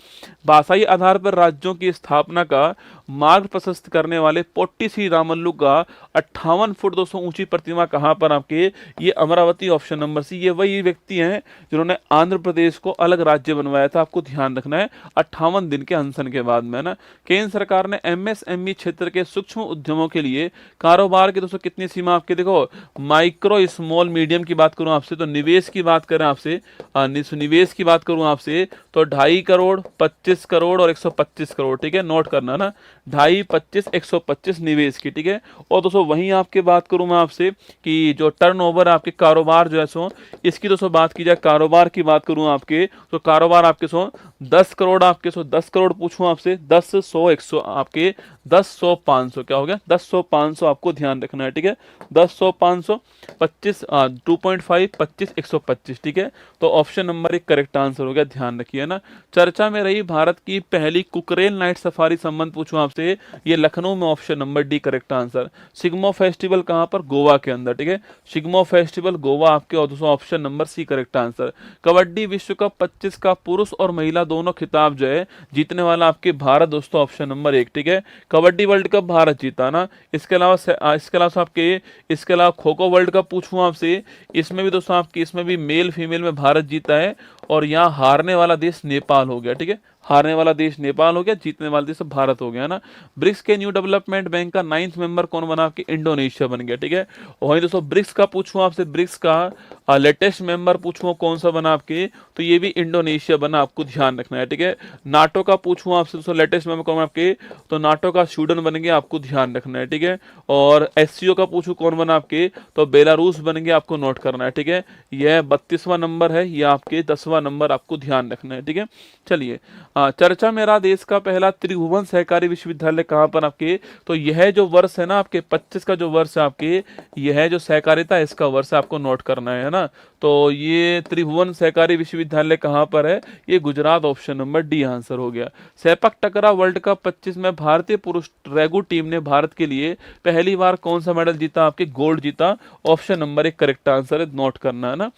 भाषाई आधार पर राज्यों की स्थापना का मार्ग प्रशस्त करने वाले पोट्टी श्री रामल्लू का 58 फुट 200 ऊंची प्रतिमा कहां पर? आपके ये अमरावती, ऑप्शन नंबर सी। ये वही व्यक्ति हैं जिन्होंने आंध्र प्रदेश को अलग राज्य बनवाया था, आपको ध्यान रखना है 58 दिन के अनशन के बाद में, ना। केंद्र सरकार ने एमएसएमई क्षेत्र के सूक्ष्म उद्यमों के लिए कारोबार की दोस्तों कितनी सीमा? आपके देखो माइक्रो स्मॉल मीडियम की बात करूं आपसे तो निवेश की बात करें आपसे, निवेश की बात करूं आपसे तो 2.5 करोड़, 25 करोड़ और 125 करोड़, ठीक है, नोट करना ना। 2.5, 25, 125 निवेश की, ठीक है। और दोस्तों वहीं आपके बात करूं मैं आपसे कि जो टर्नओवर आपके कारोबार जो है सो इसकी दोस्तों बात की जाए, कारोबार की बात करूं आपके तो कारोबार आपके सो 10 करोड़, आपके सो 10 करोड़ पूछूं आपसे 10, 100, 100 आपके 10, 100, 500 क्या हो गया? 10, 100, 500 आपको ध्यान रखना है, ठीक है। 10, 100, 500, 25, 2.5, 25, 125, ठीक है। तो ऑप्शन नंबर एक करेक्ट आंसर हो गया, ध्यान रखिए ना। चर्चा में रही भारत की पहली कुकरेल नाइट सफारी संबंध पूछूं आपसे, ये लखनऊ में, option number D correct answer. Shigmo festival कहां पर? गोवा के अंदर, ठीक है। सिग्मो फेस्टिवल गोवा आपके, और दोस्तों option number C correct answer. Kabaddi विश्व कप 25 का पुरुष और महिला दोनों खिताब जो है जीतने वाला आपके भारत दोस्तों, ऑप्शन नंबर एक, ठीक है। कबड्डी वर्ल्ड कप भारत जीता ना। इसके अलावा आपके इसके अलावा खो खो वर्ल्ड कप पूछूं आपसे, इसमें भी दोस्तों आपकी इसमें भी मेल फीमेल में भारत जीता है और यहाँ हारने वाला देश नेपाल हो गया, ठीक है। हारने वाला देश नेपाल हो गया, जीतने वाला देश भारत हो गया ना। ब्रिक्स के न्यू डेवलपमेंट बैंक का 9th मेंबर कौन बना? आपके इंडोनेशिया बन गया, ठीक है। वहीं दोस्तों ब्रिक्स का पूछूं आपसे, ब्रिक्स का लेटेस्ट मेंबर पूछूं कौन सा बना आपके तो ये भी इंडोनेशिया बना, आपको ध्यान रखना है, ठीक है। नाटो का पूछूं आपसे दोस्तों लेटेस्ट मेंबर कौन आपके तो नाटो का स्वीडन बन गया, आपको ध्यान रखना है, ठीक है। और एससीओ का पूछूं कौन बना आपके तो बेलारूस बन गया, आपको नोट करना है, ठीक है। यह 32वां नंबर है, यह आपके 10वां नंबर, आपको ध्यान रखना है, ठीक है। चलिए हाँ, चर्चा मेरा देश का पहला त्रिभुवन सहकारी विश्वविद्यालय कहाँ पर आपके, तो यह जो वर्ष है ना आपके 25 का जो वर्ष है आपके, यह जो सहकारिता है इसका वर्ष आपको नोट करना है ना। तो ये त्रिभुवन सहकारी विश्वविद्यालय कहाँ पर है, ये Gujarat, option number D answer हो गया। सेपक टकरा वर्ल्ड कप 25 में भारतीय पुरुष रेगू टीम ने भारत के लिए पहली बार कौन सा मेडल जीता, आपके गोल्ड जीता, ऑप्शन नंबर 1 करेक्ट आंसर है, नोट करना है ना।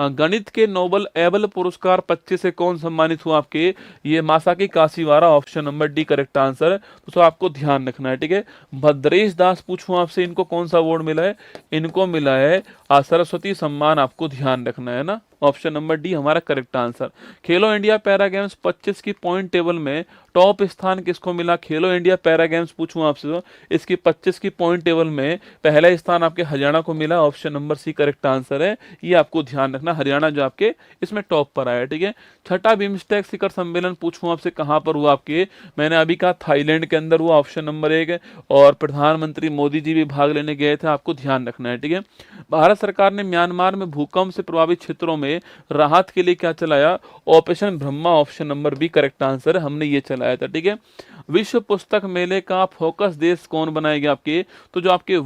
गणित के नोबल एबल पुरस्कार 25 से कौन सम्मानित हुआ आपके, ये Masaki Kashiwara, option number D correct answer है, तो आपको ध्यान रखना है, ठीक है। भद्रेश दास पूछूं आपसे, इनको कौन सा अवार्ड मिला है, इनको मिला है सरस्वती सम्मान, आपको ध्यान रखना है ना, ऑप्शन नंबर डी हमारा करेक्ट आंसर। खेलो इंडिया पैरा गेम्स 25 की पॉइंट टेबल में टॉप स्थान किसको मिला, खेलो इंडिया पैरा गेम्स पूछूं आपसे तो इसकी 25 की पॉइंट टेबल में पहला स्थान आपके हरियाणा को मिला, option number C correct answer है, ये आपको ध्यान रखना, हरियाणा जो आपके इसमें टॉप पर आया, ठीक है। छठा बिम्स्टेक शिखर सम्मेलन पूछूं आपसे कहां पर हुआ आपके, मैंने अभी कहा थाईलैंड के अंदर हुआ, ऑप्शन नंबर 1 है, और प्रधानमंत्री मोदी जी भी भाग लेने गए थे, आपको ध्यान रखना है, ठीक है। भारत सरकार ने म्यांमार में भूकंप से प्रभावित क्षेत्रों में राहत के लिए क्या चलाया, operation Brahma, option number B correct answer है, हमने ये चलाया था, ठीक है। विश्व पुस्तक मेले का फोकस देश कौन बनाएगा आपके, तो जो आपके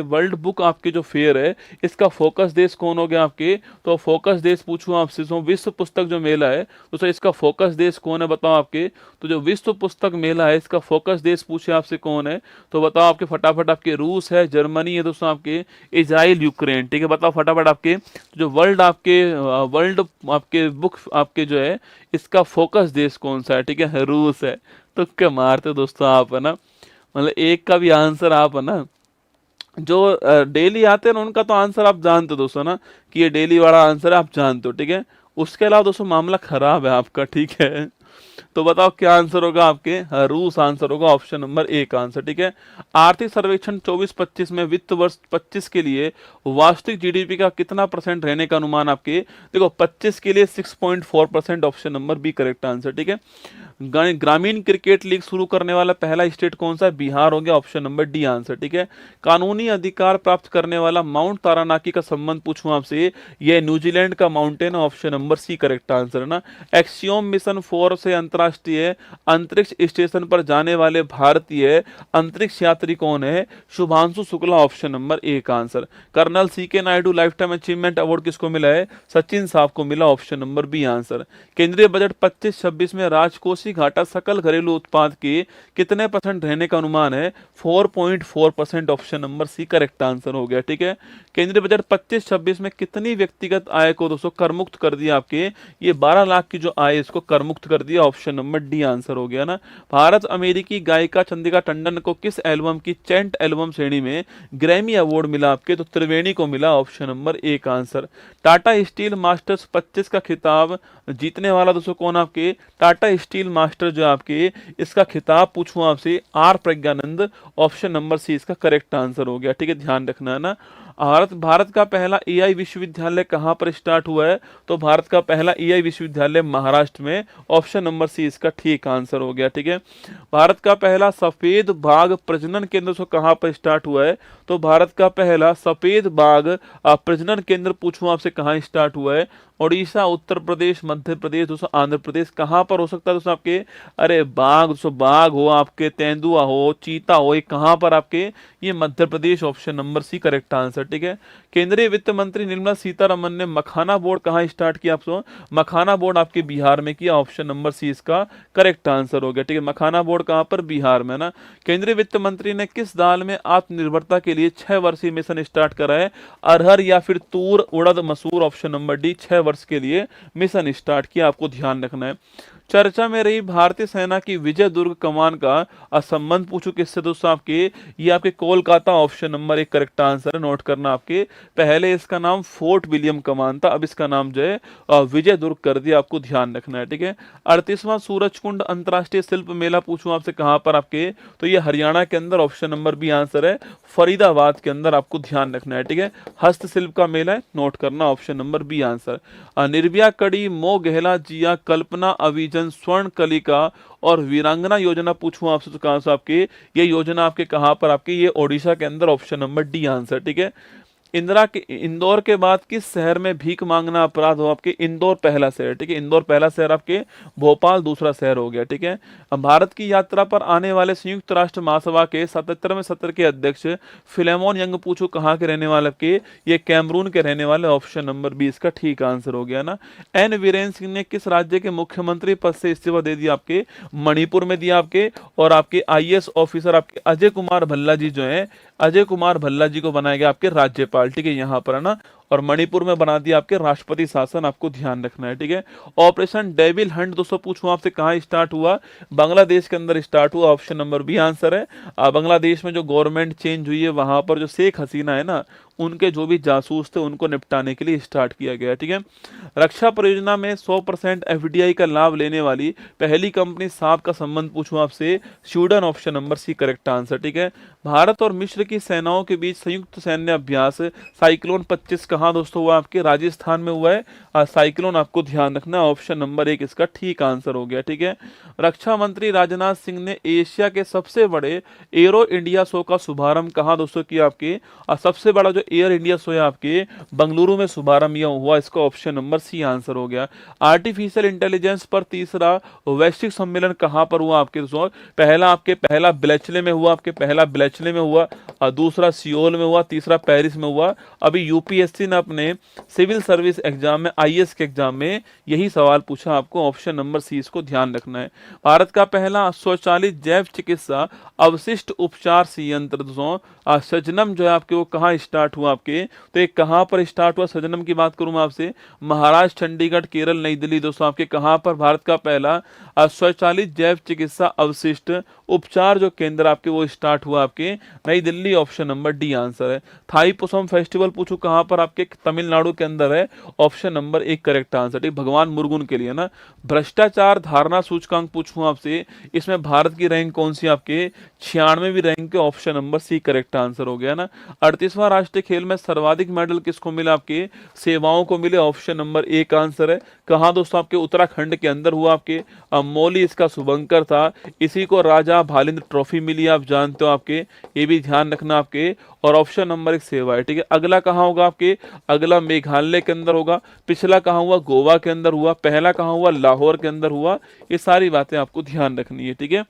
वर्ल्ड बुक आपके जो फेयर है इसका फोकस देश कौन हो गया आपके, तो फोकस देश पूछूं आपसे, तो विश्व पुस्तक जो मेला है तो सर इसका फोकस देश कौन है बताओ आपके, तो जो विश्व पुस्तक मेला है इसका फोकस देश पूछे आपसे कौन है, तो बताओ आपके फटाफट, आपके रूस है, जर्मनी है दोस्तों, आपके इजराइल, यूक्रेन, ठीक है। बताओ फटाफट आपके जो वर्ल्ड आपके बुक आपके जो है इसका फोकस देश कौन सा है, ठीक है, रूस है। तो क्या मारते दोस्तों आप, है ना, मतलब एक का भी आंसर आप, है ना, जो डेली आते हैं ना उनका तो आंसर आप जानते हो दोस्तों ना, कि ये डेली वाला आंसर है, आप जानते हो, ठीक है। उसके अलावा दोस्तों मामला खराब है आपका, ठीक है। तो बताओ क्या आंसर होगा आपके, रूस आंसर होगा, ऑप्शन नंबर 1 आंसर, ठीक है। आर्थिक सर्वेक्षण 24-25 में वित्त वर्ष 25 के लिए वास्तविक जीडीपी का कितना % रहने का अनुमान आपके, देखो 25 के लिए 6.4%, option number B correct answer, ठीक है। ग्रामीण क्रिकेट लीग शुरू करने वाला पहला स्टेट कौन सा है, बिहार हो गया, ऑप्शन नंबर डी आंसर, ठीक है। कानूनी अधिकार प्राप्त करने वाला माउंट तारानाकी का संबंध पूछूं आपसे, ये न्यूजीलैंड का mountain, option number C correct answer है ना। एक्सियोम मिशन 4 से अंतरराष्ट्रीय अंतरिक्ष स्टेशन पर जाने वाले भारतीय अंतरिक्ष यात्री कौन है, Shubhanshu Shukla, option number 1 answer. Colonel C K Nayudu lifetime achievement award किसको मिला है, सचिन साहब को मिला, ऑप्शन नंबर बी आंसर। केंद्रीय बजट 25-26 में राजकोषीय घाटा सकल घरेलू उत्पाद के कितने % रहने का अनुमान है, 4.4%, option number C correct answer हो गया, ठीक है। केंद्रीय बजट 25-26 में कितनी व्यक्तिगत आय को दोस्तों कर मुक्त कर दिया आपके, ये 12 लाख की जो आय इसको कर मुक्त कर दिया, ऑप्शन नंबर डी आंसर हो गया ना। भारत अमेरिकी गायिका चंद्रिका टंडन को किस एल्बम की चेंट एल्बम श्रेणी में ग्रैमी अवार्ड मिला आपके, तो त्रिवेणी को मिला, option number 1 answer. Tata steel masters 25 का खिताब जीतने वाला दोस्तों कौन आपके, टाटा स्टील मास्टर जो आपके इसका खिताब पूछूं आपसे, R Praggnanandhaa, option number C इसका करेक्ट आंसर हो गया, ठीक है, ध्यान रखना है ना। भारत का पहला एआई विश्वविद्यालय कहां पर स्टार्ट हुआ है, तो भारत का पहला एआई विश्वविद्यालय महाराष्ट्र में, ऑप्शन नंबर सी इसका ठीक आंसर हो गया, ठीक है। भारत का पहला सफेद बाघ प्रजनन केंद्र तो कहां पर स्टार्ट हुआ है, तो भारत का पहला सफेद बाघ प्रजनन केंद्र पूछूं आपसे कहां स्टार्ट हुआ है, उड़ीसा, उत्तर प्रदेश, मध्य प्रदेश, दोस्तों आंध्र प्रदेश, कहां पर हो सकता है दोस्तों आपके, अरे बाघ दोस्तों, बाघ हो आपके, तेंदुआ हो, चीता हो, ये कहां पर आपके, ये Madhya Pradesh, option number C correct answer, ठीक है। केंद्रीय वित्त मंत्री निर्मला सीतारमन ने मखाना बोर्ड कहां स्टार्ट किया, आपको मखाना बोर्ड आपके बिहार में किया, ऑप्शन नंबर सी इसका करेक्ट आंसर हो गया, ठीक है। मखाना बोर्ड कहां पर, बिहार में ना। केंद्रीय वित्त मंत्री ने किस दाल में आत्मनिर्भरता के लिए 6 वर्षीय मिशन स्टार्ट करा है, अरहर या फिर तूर, उड़द, मसूर, ऑप्शन नंबर डी 6 वर्ष के लिए मिशन स्टार्ट किया, आपको ध्यान रखना है। चर्चा में रही भारतीय सेना की विजय दुर्ग कमान का संबंध पूछो किससे दोस्तों आपके, ये आपके Kolkata, option number 1 correct answer है, नोट करना आपके। पहले इसका नाम फोर्ट विलियम कमान था, अब इसका नाम जो है विजय दुर्ग कर दिया, आपको ध्यान रखना है, ठीक है। 38वां सूरजकुंड अंतरराष्ट्रीय शिल्प मेला पूछूं आपसे कहां पर आपके, तो ये हरियाणा के अंदर, ऑप्शन नंबर बी आंसर है, फरीदाबाद के अंदर, आपको ध्यान रखना है, ठीक है। हस्तशिल्प का मेला है, नोट करना, option number B answer. Nirbhaya कड़ी, मो गहला जिया, कल्पना अविजन, स्वर्ण कलिका और वीरांगना योजना पूछूं आपसे तो कहां से आपके, ये योजना आपके कहां पर आपके, ये ओडिशा के अंदर, ऑप्शन नंबर डी आंसर, ठीक है। इंदौर के बाद किस शहर में भीख मांगना अपराध हो? आपके इंदौर पहला शहर, ठीक है, इंदौर पहला शहर आपके, भोपाल दूसरा शहर हो गया, ठीक है। अब भारत की यात्रा पर आने वाले संयुक्त राष्ट्र महासभा के 77वें सत्र के अध्यक्ष फिलेमोन यंग पूछो कहाँ के रहने वाले? आपके ये कैमरून के रहने वाले, ऑप्शन नंबर 20 का ठीक आंसर हो गया ना। एन वीरेन सिंह ने किस राज्य के मुख्यमंत्री पद से इस्तीफा दे दिया? आपके मणिपुर में दिया आपके, और आपके आईएएस ऑफिसर आपके अजय कुमार भल्ला जी जो है, अजय कुमार भल्ला जी को बनाया गया आपके राज्यपाल, ठीक है, यहाँ पर है ना, और मणिपुर में बना दिया आपके राष्ट्रपति शासन, आपको ध्यान रखना है, ठीक है। ऑपरेशन डेविल हंट दोस्तों पूछूं आपसे कहाँ स्टार्ट हुआ? बांग्लादेश के अंदर स्टार्ट हुआ, ऑप्शन नंबर बी आंसर है। बांग्लादेश में जो गवर्नमेंट चेंज हुई है वहां पर जो शेख हसीना है ना, उनके जो भी जासूस थे उनको निपटाने के लिए स्टार्ट किया गया, ठीक है। रक्षा परियोजना में 100% एफडीआई का लाभ लेने वाली पहली कंपनी साफ का संबंध पूछूं आपसे, Sweden, option number C correct answer, ठीक है। भारत और मिस्र की सेनाओं के बीच संयुक्त सैन्य अभ्यास साइक्लोन 25 कहाँ दोस्तों हुआ? आपके राजस्थान में हुआ है। साइक्लोन आपको ध्यान रखना, ऑप्शन नंबर 1 इसका ठीक आंसर हो गया, ठीक है। रक्षा मंत्री राजनाथ सिंह ने एशिया के सबसे बड़े एरो इंडिया शो का शुभारंभ कहाँ दोस्तों किया? आपके सबसे बड़ा जो एयर इंडिया शो है आपके बंगलुरु में शुभारंभ हुआ, इसका ऑप्शन नंबर सी आंसर हो गया। आर्टिफिशियल इंटेलिजेंस पर तीसरा वैश्विक सम्मेलन कहाँ पर हुआ? आपके दोस्तों पहला ब्लेचले में हुआ, आपके पहला ब्लेचले में हुआ, दूसरा सियोल में हुआ, तीसरा पेरिस में हुआ। अभी यूपीएससी ने अपने सिविल सर्विस एग्जाम में, आईएएस के एग्जाम में यही सवाल पूछा आपको, ऑप्शन नंबर सी इसको ध्यान रखना है। भारत का पहला स्वचालित जैव चिकित्सा अवशिष्ट उपचार संयंत्र दोस्तों सजनम जो है आपके, वो कहाँ स्टार्ट हुआ? आपके तो एक कहाँ पर स्टार्ट हुआ सजनम की बात करूं मैं आपसे, महाराष्ट्र, चंडीगढ़, केरल, नई दिल्ली दोस्तों आपके कहाँ पर भारत का पहला स्वचालित जैव चिकित्सा अवशिष्ट उपचार जो केंद्र आपके वो स्टार्ट हुआ? आपके नई Delhi, option number D answer है। थाईपुसम फेस्टिवल पूछो कहाँ पर? आपके तमिलनाडु के अंदर है, ऑप्शन नंबर 1 करेक्ट आंसर, ठीक, भगवान मुरुगन के लिए ना। भ्रष्टाचार धारणा सूचकांक पूछूं आपसे, इसमें भारत की रैंक कौन सी? आपके 96वीं रैंक के, option number C correct answer हो गया ना। 38वां राष्ट्रीय खेल में सर्वाधिक मेडल किसको मिला? आपके सेवाओं को मिले, ऑप्शन नंबर 1 आंसर है। कहाँ दोस्तों? आपके उत्तराखंड के अंदर हुआ, आपके मौली इसका शुभंकर था, इसी को राजा भालिंद्र ट्रॉफी मिली, आप जानते हो आपके, ये भी ध्यान रखना आपके, और ऑप्शन नंबर 1 सेवा है, ठीक है। अगला कहाँ होगा? आपके अगला मेघालय के अंदर होगा, पिछला कहाँ हुआ? गोवा के अंदर हुआ, पहला कहाँ हुआ? लाहौर के अंदर हुआ। ये सारी बातें आपको ध्यान रखनी है, ठीक है।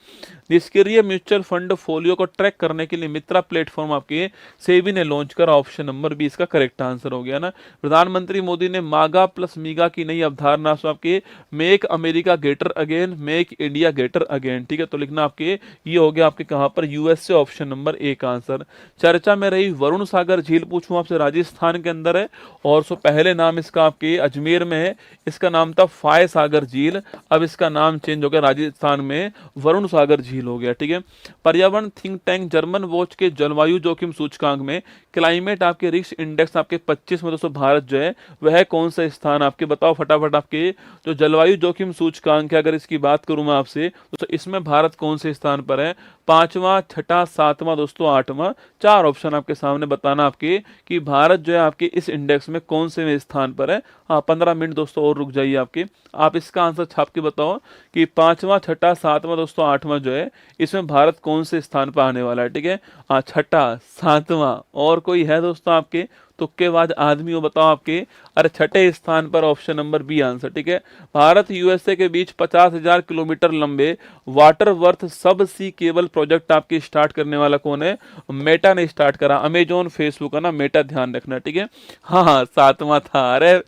निष्क्रिय म्यूचुअल फंड फोलियो को ट्रैक करने के लिए मित्रा प्लेटफॉर्म आपके सेबी ने लॉन्च करा, ऑप्शन नंबर 20 का करेक्ट आंसर हो गया ना। प्रधानमंत्री मोदी ने मागा प्लस मीगा की नई अवधारणा आपके make America greater again, make India greater again, ठीक है, तो लिखना आपके ये हो गया आपके कहां पर? USA, option number 1 answer. चर्चा में रही वरुण सागर झील पूछूं आपसे, राजस्थान के अंदर है, और सो पहले नाम इसका आपके अजमेर में है, इसका नाम था फाय सागर झील, अब इसका नाम चेंज हो गया, राजस्थान में वरुण सागर झील हो गया, ठीक है। पर्यावरण थिंक टैंक जर्मन वॉच के जलवायु जोखिम सूचकांक में क्लाइमेट आपके रिस्क इंडेक्स आपके 25 में दोस्तों भारत जो है वह कौन सा स्थान? आपके बताओ फटाफट, आपके जो जलवायु जोखिम सूचकांक है अगर इसकी बात करूं मैं आपसे, तो इसमें भारत कौन से स्थान पर है? 5वां, 6ठा, 7वां दोस्तों, 8वां, 4 ऑप्शन आपके सामने बताना आपके कि भारत जो है आपके इस इंडेक्स में कौन से स्थान पर है। हाँ, 15 मिनट दोस्तों और रुक जाइए आपके, आप इसका आंसर छाप के बताओ कि 5वां, 6ठा, 7वां दोस्तों, 8वां जो है इसमें भारत कौन से स्थान पर आने वाला है, ठीक है। हाँ, 6ठा, 7वां, और कोई है दोस्तों आपके तुक्केबाज आदमी हो, बताओ आपके? अरे 6ठे स्थान पर, ऑप्शन नंबर बी आंसर, ठीक है। भारत यूएसए के बीच 50,000 किलोमीटर लंबे वाटर वर्थ सब सी केबल प्रोजेक्ट आपके स्टार्ट करने वाला कौन है? मेटा ने स्टार्ट करा, अमेजोन, फेसबुक है ना, मेटा ध्यान रखना, ठीक है। हाँ, 7वां था, अरे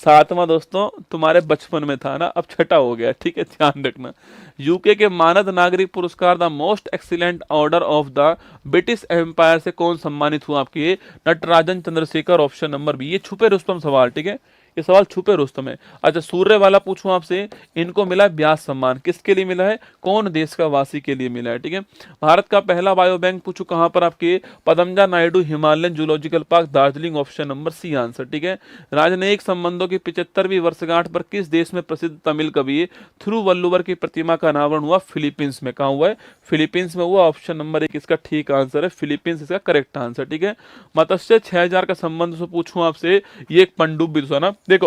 7वां दोस्तों तुम्हारे बचपन में था ना, अब 6ठा हो गया, ठीक है, ध्यान रखना। यूके के मानद नागरिक पुरस्कार the most excellent order of the British Empire से कौन सम्मानित हुआ? आपके Natarajan Chandrasekhar, option number B. ये छुपे रुस्तम सवाल, ठीक है, ये सवाल छुपे रुस्तम है। अच्छा, सूर्य वाला पूछूं आपसे, इनको मिला है व्यास सम्मान, किसके लिए मिला है? कौन देश का वासी के लिए मिला है, ठीक है। भारत का पहला बायो बैंक पूछूं कहां पर? आपके Padmaja Naidu Himalayan zoological park, Darjeeling, option number C answer, ठीक है। राजनयिक संबंधों की 75वीं वर्षगांठ पर किस देश में प्रसिद्ध तमिल कवि थिरुवल्लुवर की प्रतिमा का अनावरण हुआ? फिलीपींस में। कहां हुआ है? फिलीपींस में हुआ, ऑप्शन नंबर 1 इसका ठीक आंसर है, फिलीपींस इसका करेक्ट आंसर, ठीक है। मत्स्य 6000 का संबंध से पूछूं आपसे, ये एक पनडुब्बी ना, देखो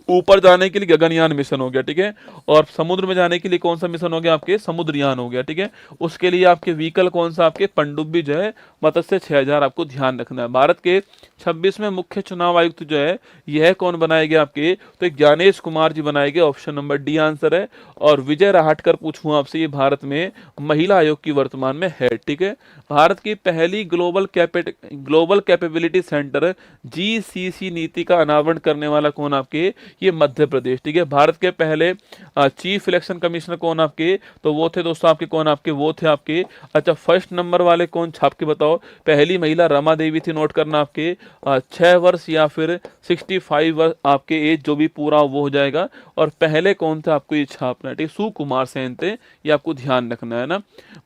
ऊपर जाने के लिए गगनयान मिशन हो गया, ठीक है। और समुद्र में जाने के लिए कौन सा मिशन हो गया आपके, समुद्रयान हो गया, ठीक है। उसके लिए आपके व्हीकल कौन सा, आपके पनडुब्बी जो है मत्स्य 6000 आपको ध्यान रखना है। भारत के 26वें मुख्य चुनाव आयुक्त जो है यह कौन बनाएंगे आपके, तो एक ज्ञानेश कुमार जी बनाएंगे, ऑप्शन नंबर डी आंसर है। और विजय राहटकर पूछूं आपसे, ये भारत में महिला आयोग की वर्तमान में हेड, ठीक है। भारत की पहली ग्लोबल कैपेबिलिटी सेंटर जीसीसी नीति का अनावरण करने वाला कौन आपके, ये मध्य प्रदेश, ठीक है। भारत के पहले चीफ इलेक्शन कमिश्नर कौन आपके, तो वो थे दोस्तों आपके, कौन आपके, वो थे आपके, अच्छा फर्स्ट नंबर वाले कौन, छाप के बताओ। पहली महिला रमा देवी थी, नोट करना आपके, 6 वर्ष या फिर 65 वर्ष आपके एज जो भी पूरा वो हो जाएगा। और पहले कौन थे आपको ये छापना है, ठीक है, सुकुमार सेन थे, ये आपको ध्यान रखना है ना।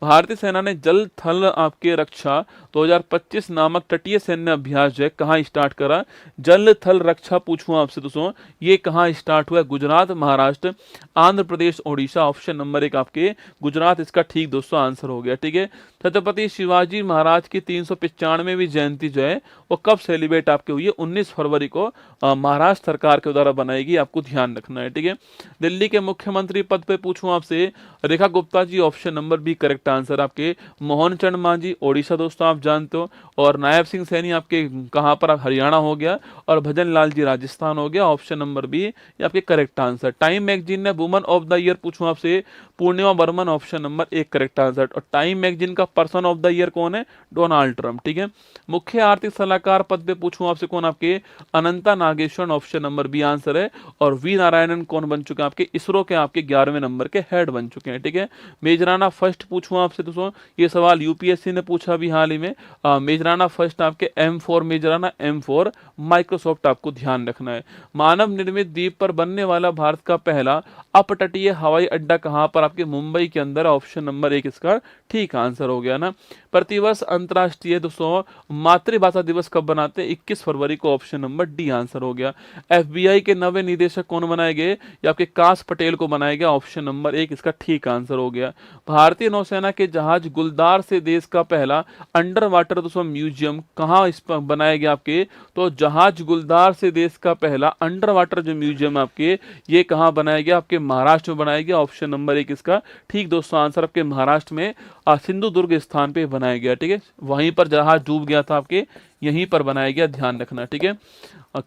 भारतीय सेना ने जल थल आपके रक्षा 2025 नामक तटीय सैन्य अभ्यास जो है कहाँ स्टार्ट करा, जल थल रक्षा पूछूं आपसे दोस्तों, ये कहाँ स्टार्ट हुआ, गुजरात, महाराष्ट्र, आंध्र प्रदेश, ओडिशा, ऑप्शन नंबर 1 आपके गुजरात इसका ठीक दोस्तों आंसर हो गया, ठीक है। छत्रपति शिवाजी महाराज की 395वीं जयंती जो है वो कब सेलिब्रेट आपके हुई है, 19 फरवरी को महाराष्ट्र सरकार के द्वारा बनाएगी, आपको ध्यान रखना है, ठीक है। दिल्ली के मुख्यमंत्री पद पे पूछूं आपसे, Rekha Gupta ji, option number B correct answer आपके। मोहन चंद मांझी ओडिशा दोस्तों आप जानते हो, और नायब सिंह सैनी आपके कहां पर, हरियाणा हो गया, और भजन लाल जी राजस्थान हो गया, ऑप्शन नंबर बी ये आपके करेक्ट आंसर। टाइम मैगजीन ने वुमन ऑफ द ईयर पूछूं आपसे, Purnima Barman, option number 1 correct answer. और टाइम मैगजीन का पर्सन ऑफ द ईयर कौन है, डोनाल्ड ट्रंप, ठीक है। मुख्य आर्थिक सलाहकार पद पे पूछूं आपसे कौन आपके, Anantha Nageswaran, option number B answer है। और वी नारायणन कौन बन चुके हैं आपके, इसरो के आपके 11वें नंबर के हेड बन चुके हैं, ठीक है। मेजराना फर्स्ट पूछूं आपसे दोस्तों, ये सवाल यूपीएससी ने पूछा भी हाल ही में, मेजराना फर्स्ट आपके M4 मेजराना, M4 माइक्रोसॉफ्ट, आपको ध्यान रखना है। मानव निर्मित द्वीप पर बनने वाला भारत का पहला अपतटीय हवाई अड्डा कहां पर आपके, मुंबई के अंदर, ऑप्शन नंबर 1 इसका ठीक आंसर हो गया ना। प्रतिवर्ष अंतर्राष्ट्रीय दोस्तों मातृभाषा दिवस कब बनाते हैं, 21 फरवरी को, ऑप्शन नंबर डी आंसर हो गया। एफबीआई के नवे निदेशक कौन बनाए गए, या आपके काश पटेल को बनाया गया, ऑप्शन नंबर 1 इसका ठीक आंसर हो गया। भारतीय नौसेना के जहाज गुलदार से देश का पहला अंडर वाटर दोस्तों म्यूजियम कहाँ इस पर बनाया गया आपके, तो जहाज गुलदार से देश का पहला अंडर वाटर जो म्यूजियम आपके, ये कहाँ बनाया गया, आपके महाराष्ट्र में बनाया गया, ऑप्शन नंबर 1 इसका ठीक दोस्तों आंसर आपके महाराष्ट्र में सिंधुदुर्ग स्थान पे बनाया गया, ठीक है। वहीं पर जहाज डूब गया था आपके, यहीं पर बनाया गया, ध्यान रखना, ठीक है।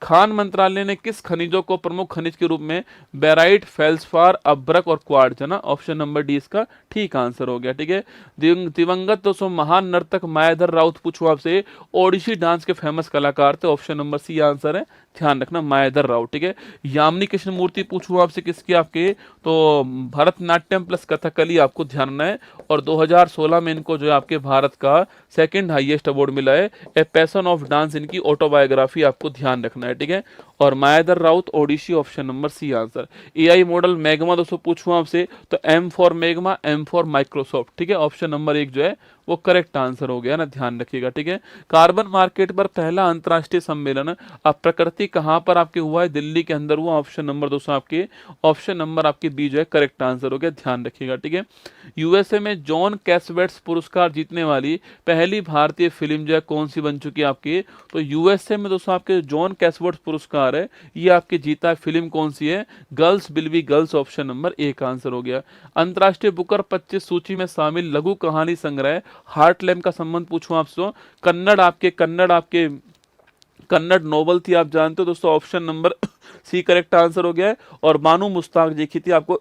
खान मंत्रालय ने किस खनिजों को प्रमुख खनिज के रूप में, बेराइट, फेल्सफार, अभ्रक और क्वार्ट्ज है ना, ऑप्शन नंबर डी इसका ठीक आंसर हो गया, ठीक है। दिवंगत दोस्तों महान नर्तक मायाधर राउत पूछो आपसे, ओडिसी डांस के फेमस कलाकार थे, ऑप्शन नंबर सी आंसर है, ध्यान रखना मायाधर राउत, ठीक है। यामिनी कृष्ण मूर्ति पूछो आपसे किसकी, आपके तो भरतनाट्यम प्लस कथकली, आपको ध्यान रखना है। और 2016 में इनको जो है आपके भारत का सेकंड हाईएस्ट अवार्ड मिला है, ए पैशन ऑफ डांस, इनकी ऑटोबायोग्राफी, आपको ध्यान रखना है, ठीक है। और Mayadhar Raut Odissi, option number C answer. AI model Magma दोस्तों पूछूं आपसे, तो M4 मैग्मा, M4 माइक्रोसॉफ्ट, ठीक है, ऑप्शन नंबर 1 जो है वो करेक्ट आंसर हो गया ना, ध्यान रखिएगा, ठीक है। कार्बन मार्केट पर पहला अंतरराष्ट्रीय सम्मेलन अब प्रकृति कहां पर आपके हुआ है, दिल्ली के अंदर हुआ, ऑप्शन नंबर दोस्तों आपके, ऑप्शन नंबर आपके बी जो है करेक्ट आंसर हो गया, ध्यान रखिएगा, ठीक है। यूएसए में जॉन कैसवेट्स पुरस्कार जीतने वाली पहली भारतीय फिल्म जो है कौन सी बन चुकी है आपकी, तो यूएसए में दोस्तों आपके जॉन कैसवेट्स पुरस्कार है, ये आपके जीता है, फिल्म कौन सी है, girls will be girls, option number 1 answer हो गया। अंतरराष्ट्रीय बुकर 25 सूची में शामिल लघु कहानी संग्रह हार्टलैम का संबंध पूछूं आपसे, कन्नड़ नोवेल थी, आप जानते हो दोस्तों, option number C correct answer हो गया है। और बानू मुश्ताक लिखी थी, आपको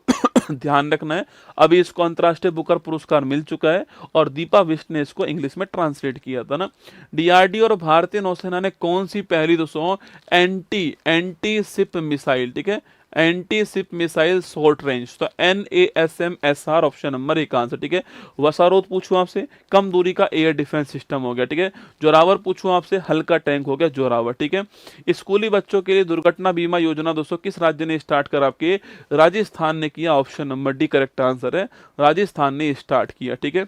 ध्यान रखना है। अभी इसको अंतरराष्ट्रीय बुकर पुरस्कार मिल चुका है, और दीपा बिष्ट ने इसको इंग्लिश में ट्रांसलेट किया था ना। डीआरडीओ और भारतीय नौसेना ने कौन सी पहली दोस्तों एंटी शिप मिसाइल, ठीक है, anti ship missile short range, तो NASMSR, ऑप्शन नंबर 1 आंसर, ठीक है। वसारोत पूछूं आपसे, कम दूरी का एयर डिफेंस सिस्टम हो गया, ठीक है। जोरावर पूछूं आपसे, हल्का टैंक हो गया जोरावर, ठीक है। स्कूली बच्चों के लिए दुर्घटना बीमा योजना दोस्तों किस राज्य ने स्टार्ट करा, आपके राजस्थान ने किया, option number D correct answer है, राजस्थान ने स्टार्ट किया, ठीक है।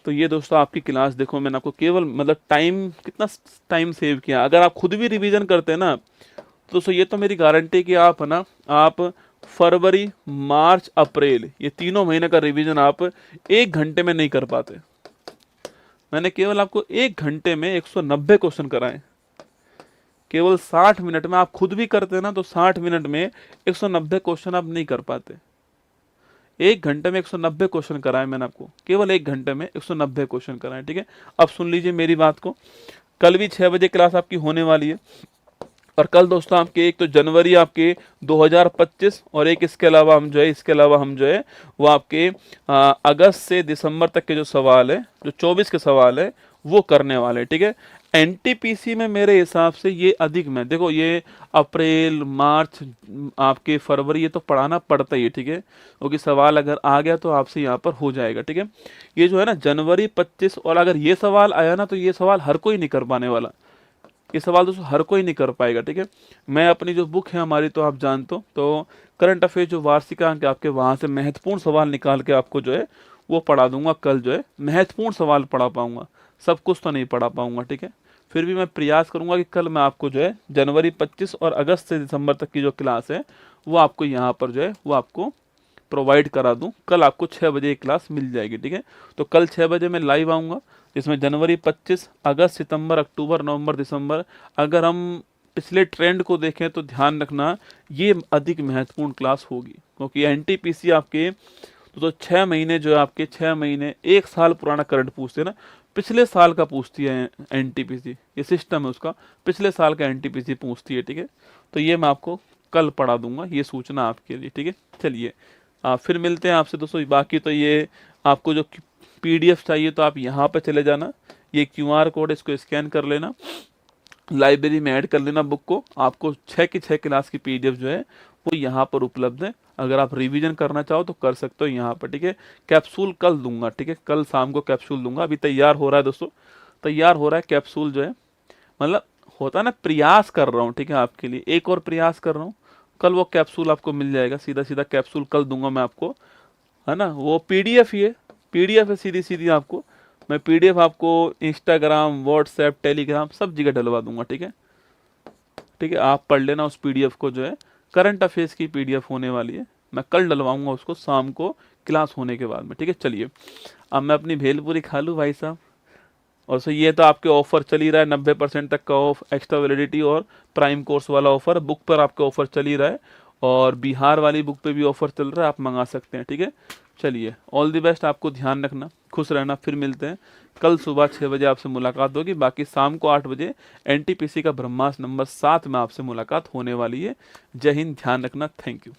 तो ये दोस्तों आपकी क्लास देखो, मैंने आपको केवल मतलब कितना टाइम सेव किया। अगर आप खुद भी रिवीजन करते हैं ना, तो दोस्तों ये तो मेरी गारंटी कि आप फरवरी, मार्च, अप्रैल, ये तीनों महीने का रिवीजन आप 1 घंटे में नहीं कर पाते। मैंने केवल आपको 1 घंटे में 190 क्वेश्चन कराए, केवल 60 मिनट में आप खुद भी करते हैं ना तो 60 मिनट में 190 क्वेश्चन आप नहीं कर पाते। 1 घंटे में 190 क्वेश्चन कराए मैंने आपको, केवल 1 घंटे में 190 क्वेश्चन कराए। ठीक है, अब सुन लीजिए मेरी बात को। कल भी 6 बजे क्लास आपकी होने वाली है, और कल दोस्तों आपके एक तो जनवरी आपके 2025 और एक इसके अलावा हम जो है वो आपके अगस्त से दिसंबर तक के जो सवाल है, जो 24 के सवाल है वो करने वाले। ठीक है, एनटीपीसी में मेरे हिसाब से ये अधिक में, देखो ये अप्रैल मार्च आपके फरवरी ये तो पढ़ाना पड़ता ही है। ठीक है, क्योंकि सवाल अगर आ गया तो आपसे यहाँ पर हो जाएगा। ठीक है, ये जो है ना जनवरी 25, और अगर ये सवाल आया ना तो ये सवाल हर कोई नहीं कर पाने वाला, ये सवाल दोस्तों हर कोई नहीं कर पाएगा। ठीक है, मैं अपनी जो बुक है हमारी तो आप जानते हो, तो करंट अफेयर जो वार्षिकांक आपके वहाँ से महत्वपूर्ण सवाल निकाल के आपको जो है वो पढ़ा दूंगा। कल जो है महत्वपूर्ण सवाल पढ़ा पाऊंगा, सब कुछ तो नहीं पढ़ा पाऊंगा। ठीक है, फिर भी मैं प्रयास करूंगा कि कल मैं आपको जो है जनवरी 25 और अगस्त से दिसंबर तक की जो क्लास है वो आपको यहाँ पर जो है वो आपको प्रोवाइड करा दूं। कल आपको 6 बजे एक क्लास मिल जाएगी। ठीक है, तो कल 6 बजे मैं लाइव आऊँगा, जिसमें जनवरी 25, अगस्त, सितंबर, अक्टूबर, नवंबर, दिसंबर, अगर हम पिछले ट्रेंड को देखें तो ध्यान रखना ये अधिक महत्वपूर्ण क्लास होगी, क्योंकि एनटीपीसी आपके तो 6 महीने जो है आपके 6 महीने 1 साल पुराना करंट पूछते हैं ना, पिछले साल का पूछती है एनटीपीसी, ये सिस्टम है उसका, पिछले साल का एनटीपीसी पूछती है। ठीक है, तो ये मैं आपको कल पढ़ा दूंगा, ये सूचना आपके लिए। ठीक है, चलिए फिर मिलते हैं आपसे दोस्तों। बाकी तो ये आपको जो पीडीएफ चाहिए तो आप यहाँ पे चले जाना, ये क्यूआर कोड इसको स्कैन कर लेना, लाइब्रेरी में ऐड कर लेना बुक को। आपको 6 की 6 क्लास की पीडीएफ जो है वो यहाँ पर उपलब्ध है, अगर आप रिवीजन करना चाहो तो कर सकते हो यहाँ पर। ठीक है, कैप्सूल कल दूंगा। ठीक है, कल शाम को कैप्सूल दूंगा, अभी तैयार हो रहा है दोस्तों, तैयार हो रहा है कैप्सूल जो है, मतलब होता है ना प्रयास कर रहा हूँ। ठीक है, आपके लिए एक और प्रयास कर रहा हूँ, कल वो कैप्सूल आपको मिल जाएगा, सीधा सीधा कैप्सूल कल दूंगा मैं आपको, है ना। वो पीडीएफ ही है, पीडीएफ है सीधी सीधी, आपको मैं पीडीएफ आपको इंस्टाग्राम, व्हाट्सएप, टेलीग्राम सब जगह डलवा दूंगा। ठीक है, ठीक है, आप पढ़ लेना उस पीडीएफ को, जो है करंट अफेयर्स की पीडीएफ होने वाली है, मैं कल डलवाऊंगा उसको शाम को क्लास होने के बाद में। ठीक है, चलिए अब मैं अपनी भेलपूरी खा लूँ भाई साहब। और सो ये तो आपके ऑफर चल ही रहा है, 90% तक का ऑफ, एक्स्ट्रा वैलिडिटी और प्राइम कोर्स वाला ऑफर, बुक पर आपका ऑफर चल ही रहा है, और बिहार वाली बुक पे भी ऑफर चल रहा है, आप मंगा सकते हैं। ठीक है, चलिए ऑल द बेस्ट, आपको ध्यान रखना, खुश रहना, फिर मिलते हैं कल सुबह 6 बजे आपसे मुलाकात होगी। बाकी शाम को 8 बजे एनटीपीसी का ब्रह्मास्त्र नंबर 7 में आपसे मुलाकात होने वाली है। जय हिंद, ध्यान रखना, थैंक यू।